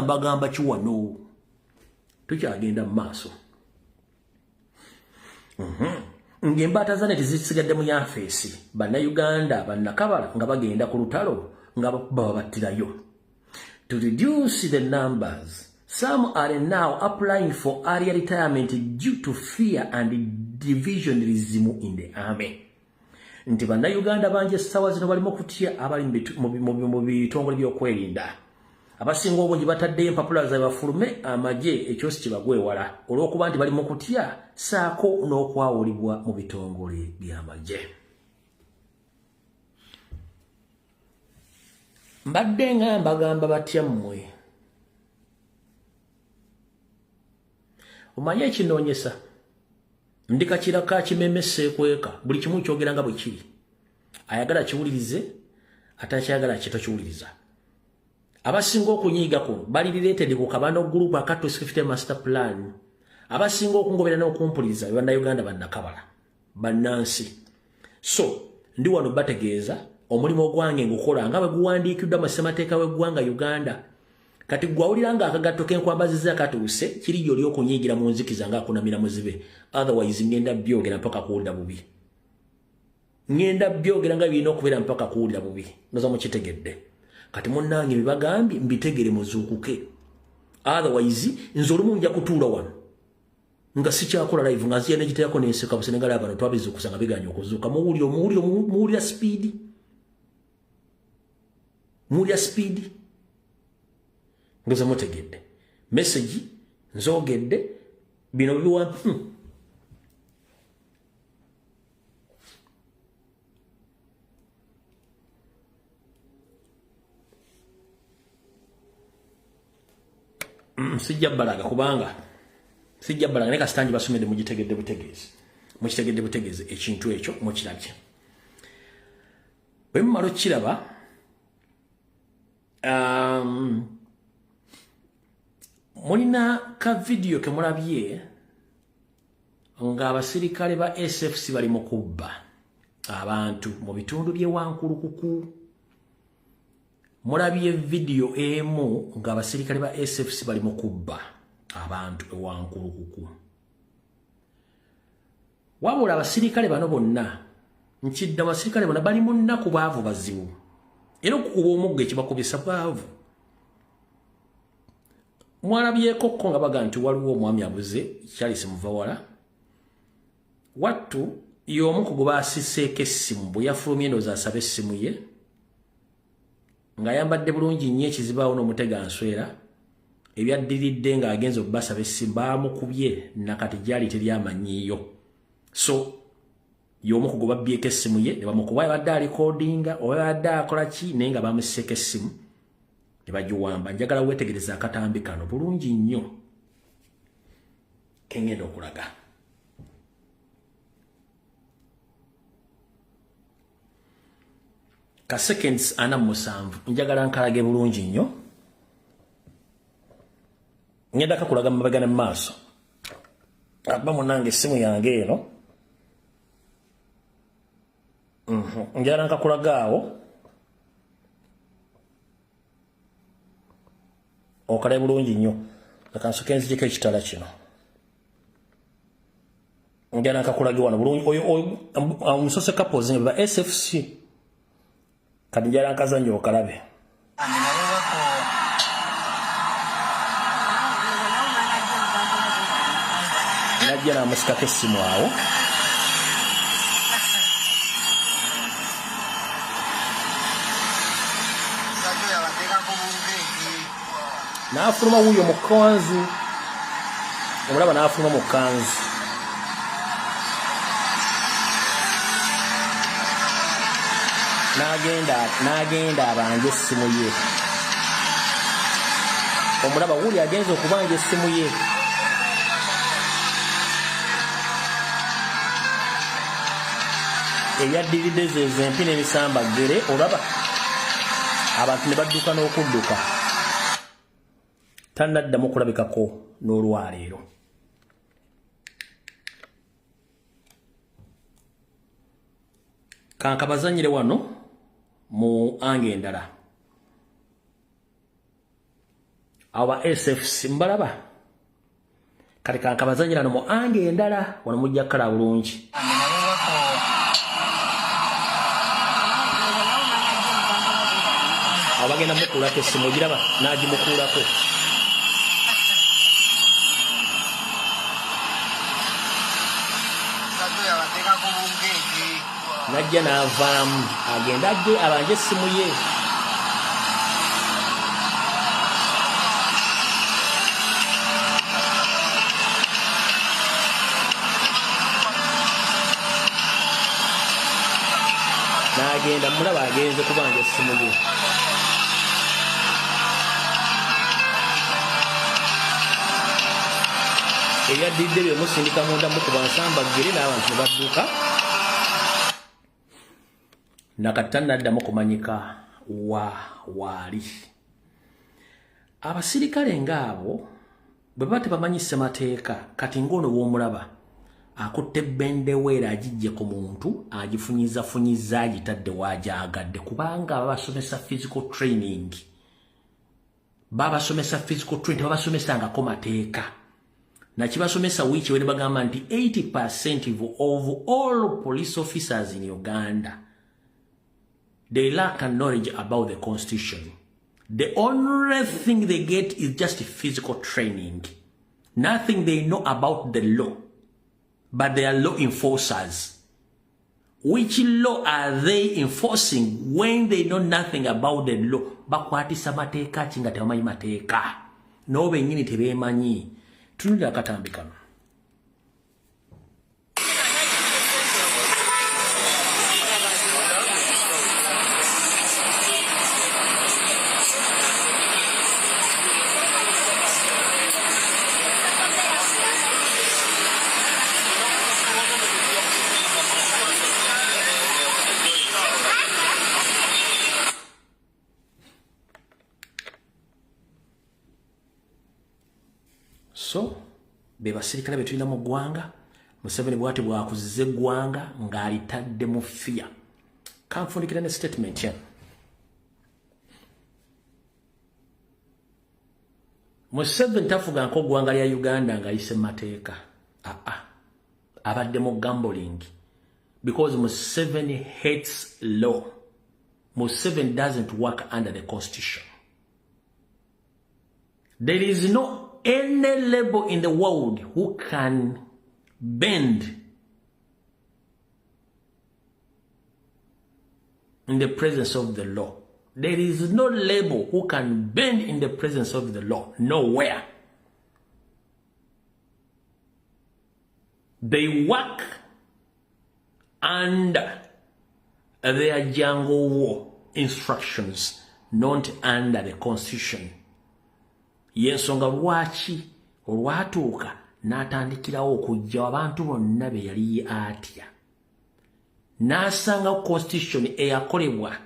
mbagamba kiwano tukyagenda mu maaso. Ng'embaata zaaneti zisigadde mu yaafeesi bannayuganda bannakabala nga bagenda ku lutalo nga baba battirayo. To reduce the numbers, some are now applying for early retirement due to fear and divisionism in the army. Nti bannayuganda bangi essaawa zino balimu okutya abali mu bitongole by'okwerinda. Abasinga obungi bataddeyo empapula zaabwe bafulume amagye ekyosi kye bagwewala olw'okuba nti balimu okutya saako n'okwawulibwa mu bitongole by'amagye. Mbadde nga mbagamba batya mmwe. Omanye ekinoonyesa ndi kakiraka kimemese kweka buli kimu kyogera nga bwe kiri. Ayagala kiwulirize atakyagala kitokiwuliriza. Abasinga okunyiiga kuno bali related ku kabano group akato swift master plan. Abasinga okungobera n'okumpuliriza bannayuganda bannakabala bannansi. So ndi wano bategeeza omulimo gwange ngukola nga bwe guwandiikiddwa mu ssemateeka w'eggwanga Uganda. Kati gwawulira nga akagato k'enkwambaziza katuuse kiri gy'oli okunyiigira mu nzikiza ng'akunamira muzibe. Otherwise ngenda byogera mpaka kuwulira bubi. Ngenda byogera nga birina okubeera mpaka kuwulira bubi. Noza mukitegedde. Kati munnange bibagambye mbitegere muzuukuke. Otherwise nze olumu nja kutuula wano nga sikyakola live nga nziya negiteerako n'enseka busenegala abantu twabizuukusa nga biganya okuzuuka. Muwulira speed. Muwulira speed. Ngoza mutegedde. Message nzogedde bino biwa sijja balaga kubanga sijja balaga ne kasitanji basomedde mukitegedde butegeezi ekintu ekyo mukirabye. Bwe mumala okiraba mulina ka video ke mulabye nga abasirikale ba SFC bali mu kubba abantu mu bitundu by'ewankulukuku. Mulabye video emu nga abasirikale ba SFC bali mu kubba abantu ewankulukuku. Wabula abasirikale bano bonna nkidda abasirikale bonna bali mu nnaku baavu bazibu. Era okukuba omugga ekibakubisa baavu. Mwalabyeko ko nga baga nti waliwo omwami abuze Charles Muvawala wattu y'omu ku gwe baasisseeko essimu bwe yafulumye endowooza asaba essimu ye ng'ayambadde bulungi nnyo ekizibaawo n'omutega nswera ebyaddiridde ng'agenza okubasaba essimu baamukubye nakati gyali teryamanyiiyo so y'omu ku gwe babbyeko essimu ye ne bamukuba yabadde alikoodinga oba yabadde akola ki naye nga bamusseeko essimu ne bagiwamba. Njagala weetegereza akatambi kano bulungi nnyo kengenda okulaga. Ka seconds 47 njagala nkalage bulungi nnyo. Ngenda kakulaga mu mabega ne mu maaso. Aba munange essimu yange eno. Njagala nkakulaga awo. Okale bulungi nnyo. Akansoke nzijeko ekitala kino. Njagala nkakulaga wano bulungi oyo omusose couples ba SFC. Kati njagala nkazannya okalabe. Najja n'amusikako essimu awo. N'afuluma wuuyo mu kanzu. Omulaba n'afuluma mu kanzu. N'agenda abanja essimu ye. Omulaba wuli agenza okubanja essimu ye. Ebyaddiridde zezo empi n'ebisambagere olaba abantu ne badduka n'okudduka. Tannaddamu kulabikako n'olwaleero. Kankabazanyire wano mu ange endala. Aba SFC mbalaba. Kale kankabazanyira no mu ange endala wano mujja kala bulungi. Abagenda mukulako essimu giraba n'agimukuulako. Najja n'avaamu agenda ajje abanje essimu ye. N'agenda mulaba agenze kubanja essimu ye. Ebyaddiridde bye musindika munda mukuba nsambagere n'abantu ne badduka. Nakatannaddamu kumanyika waali. Abasirikale ng'abo bwe baba tebamanyise mateeka kati ng'ono w'omulaba akutte bendeweera agijje ku muntu agifunyizafunyizza agitadde waajagadde kubanga babasomesa physical training. Babasomesa physical training babasomesangako mateeka. Nakibasomesa wiiki we ne bagamba nti 80% of all police officers in Uganda they lack a knowledge about the constitution. The only thing they get is just physical training. Nothing they know about the law. But they are law enforcers. Which law are they enforcing when they know nothing about the law? Bakwatisa mateeka kinga tebamanyi mateeka. No bennyini tebeemanyi. Tunulira akatambi kano. So, be basirikale betulina mu ggwanga, Museveni bw'ati bw'akuzizza eggwanga ng'alitadde mu fear. Kanfundikira ne statement ya. Museveni tafuga nko ggwanga lya Uganda ng'ayise mateeka. Abadde mu gambling. Because Museveni hates law. Museveni doesn't work under the constitution. There is no any label in the world who can bend in the presence of the law. There is no label who can bend in the presence of the law. Nowhere. They work under their jungle war instructions, not under the constitution. Yensonga lwaki olwatuuka n'atandikirawo okujja abantu bonna be yali atya. N'asanga constitution eyakolebwa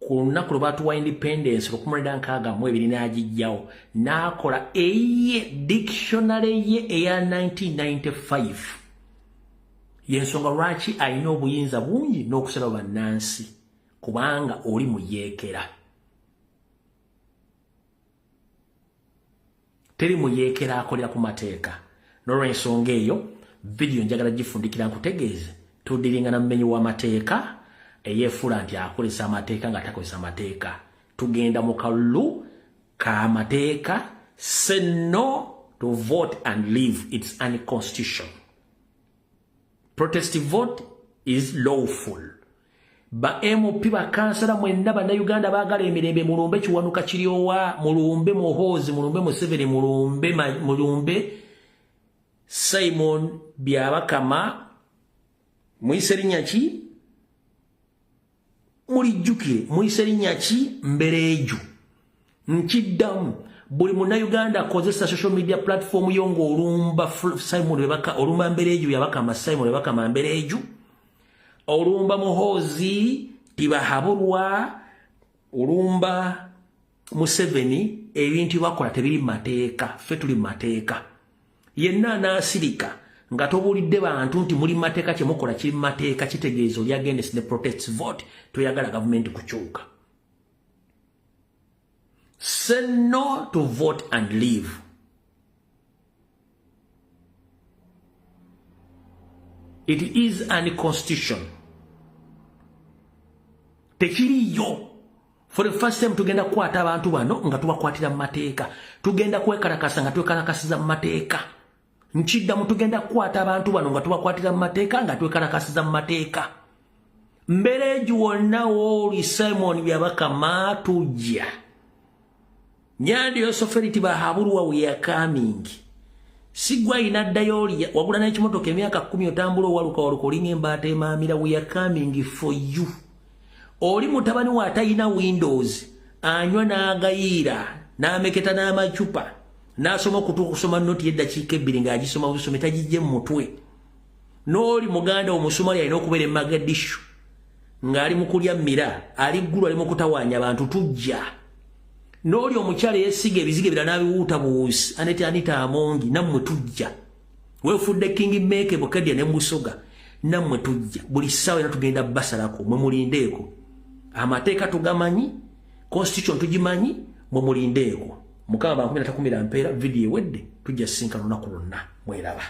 ku lunaku lwe baatuwa independence 1962 n'agijjawo n'akola eye dictionary ye eya 1995. Yensonga lwaki alina obuyinza bungi n'okusala bannansi kubanga oli muyeekera. Teri muyeekera akolera ku mateeka. N'olw'ensonga eyo video njagala gifundikira nkutegeeze tudiringa na mmenyi w'amateeka eyefuula nti akolesa amateeka nga takozesa amateeka. Tugenda mu kalulu k'amateeka. Say no to vote and leave. It's unconstitutional. Protest vote is lawful. Ba MOP ba kansala mwenna bannayuganda baagala emirembe mulumbe Kiwanuka Kiryowa, mulumbe Muhoozi, mulumbe Museveni, mulumbe Simon Byabakama, muyise linnya ki? Mulijjukire, muyise linnya ki? Mbereeju. Nkiddamu buli munnayuganda akozesa social media platform yo ng'olumba Simon Byabakama, olumba Mbereeju Byabakama, Simon Byabakama Mbereeju, olumba Muhoozi Tibahabulwa, olumba Museveni, ebintu bakola tebiri mateeka, ffe tuli mateeka. Yenna anaasirika nga tobuulidde bantu nti muli mateeka kye mukola kiri mateeka kitegeeza oli against the protest vote toyagala gavumenti kukyuka. Say no to vote and leave. It is unconstitutional. Tekiriyo. For the first time tugenda kukwata abantu bano nga tubakwatira mu mateeka. Tugenda kwekalakasa nga twekalakasiza mu mateeka. Nkiddamu tugenda kukwata abantu bano nga tubakwatira mu mateeka nga twekalakasiza mu mateeka. Mbereeju wonna wooli Simon Byabakama tujja. Nyandi Yosoferi Tibahabulwa we are coming. Sigwa inaddayo wagula n'ekimotoka emyaka 10 otambula owaluka olinga embaata emaamira. We are coming for you. Oli mutabani wa atayina Windows anywa n'agayiira n'ameketa n'amacupa n'asoma okutukusoma noti y'eddakiika 2 ng'agisoma busome tagijje mu mutwe. N'oli muganda omusomali alina okubeera Mogadishu ng'ali mu kulya mmira, ali ggulu ali mu kutawaanya abantu tujja. N'oli omukyala yeesiga ebiziga ebirala n'abiwuuta buwuusi Anita Amongi nammwe tujja. Weefudde King Meke Bukedya ne Musoga nammwe tujja. Buli ssaawa era tugenda basalako mwe mulindeeko. Amateeka tugamanyi, constitution tugimanyi, mwe mulindeeko. Mukama 2010 mpeera video ewedde tujja sinkana lunaku lwonna mweraba.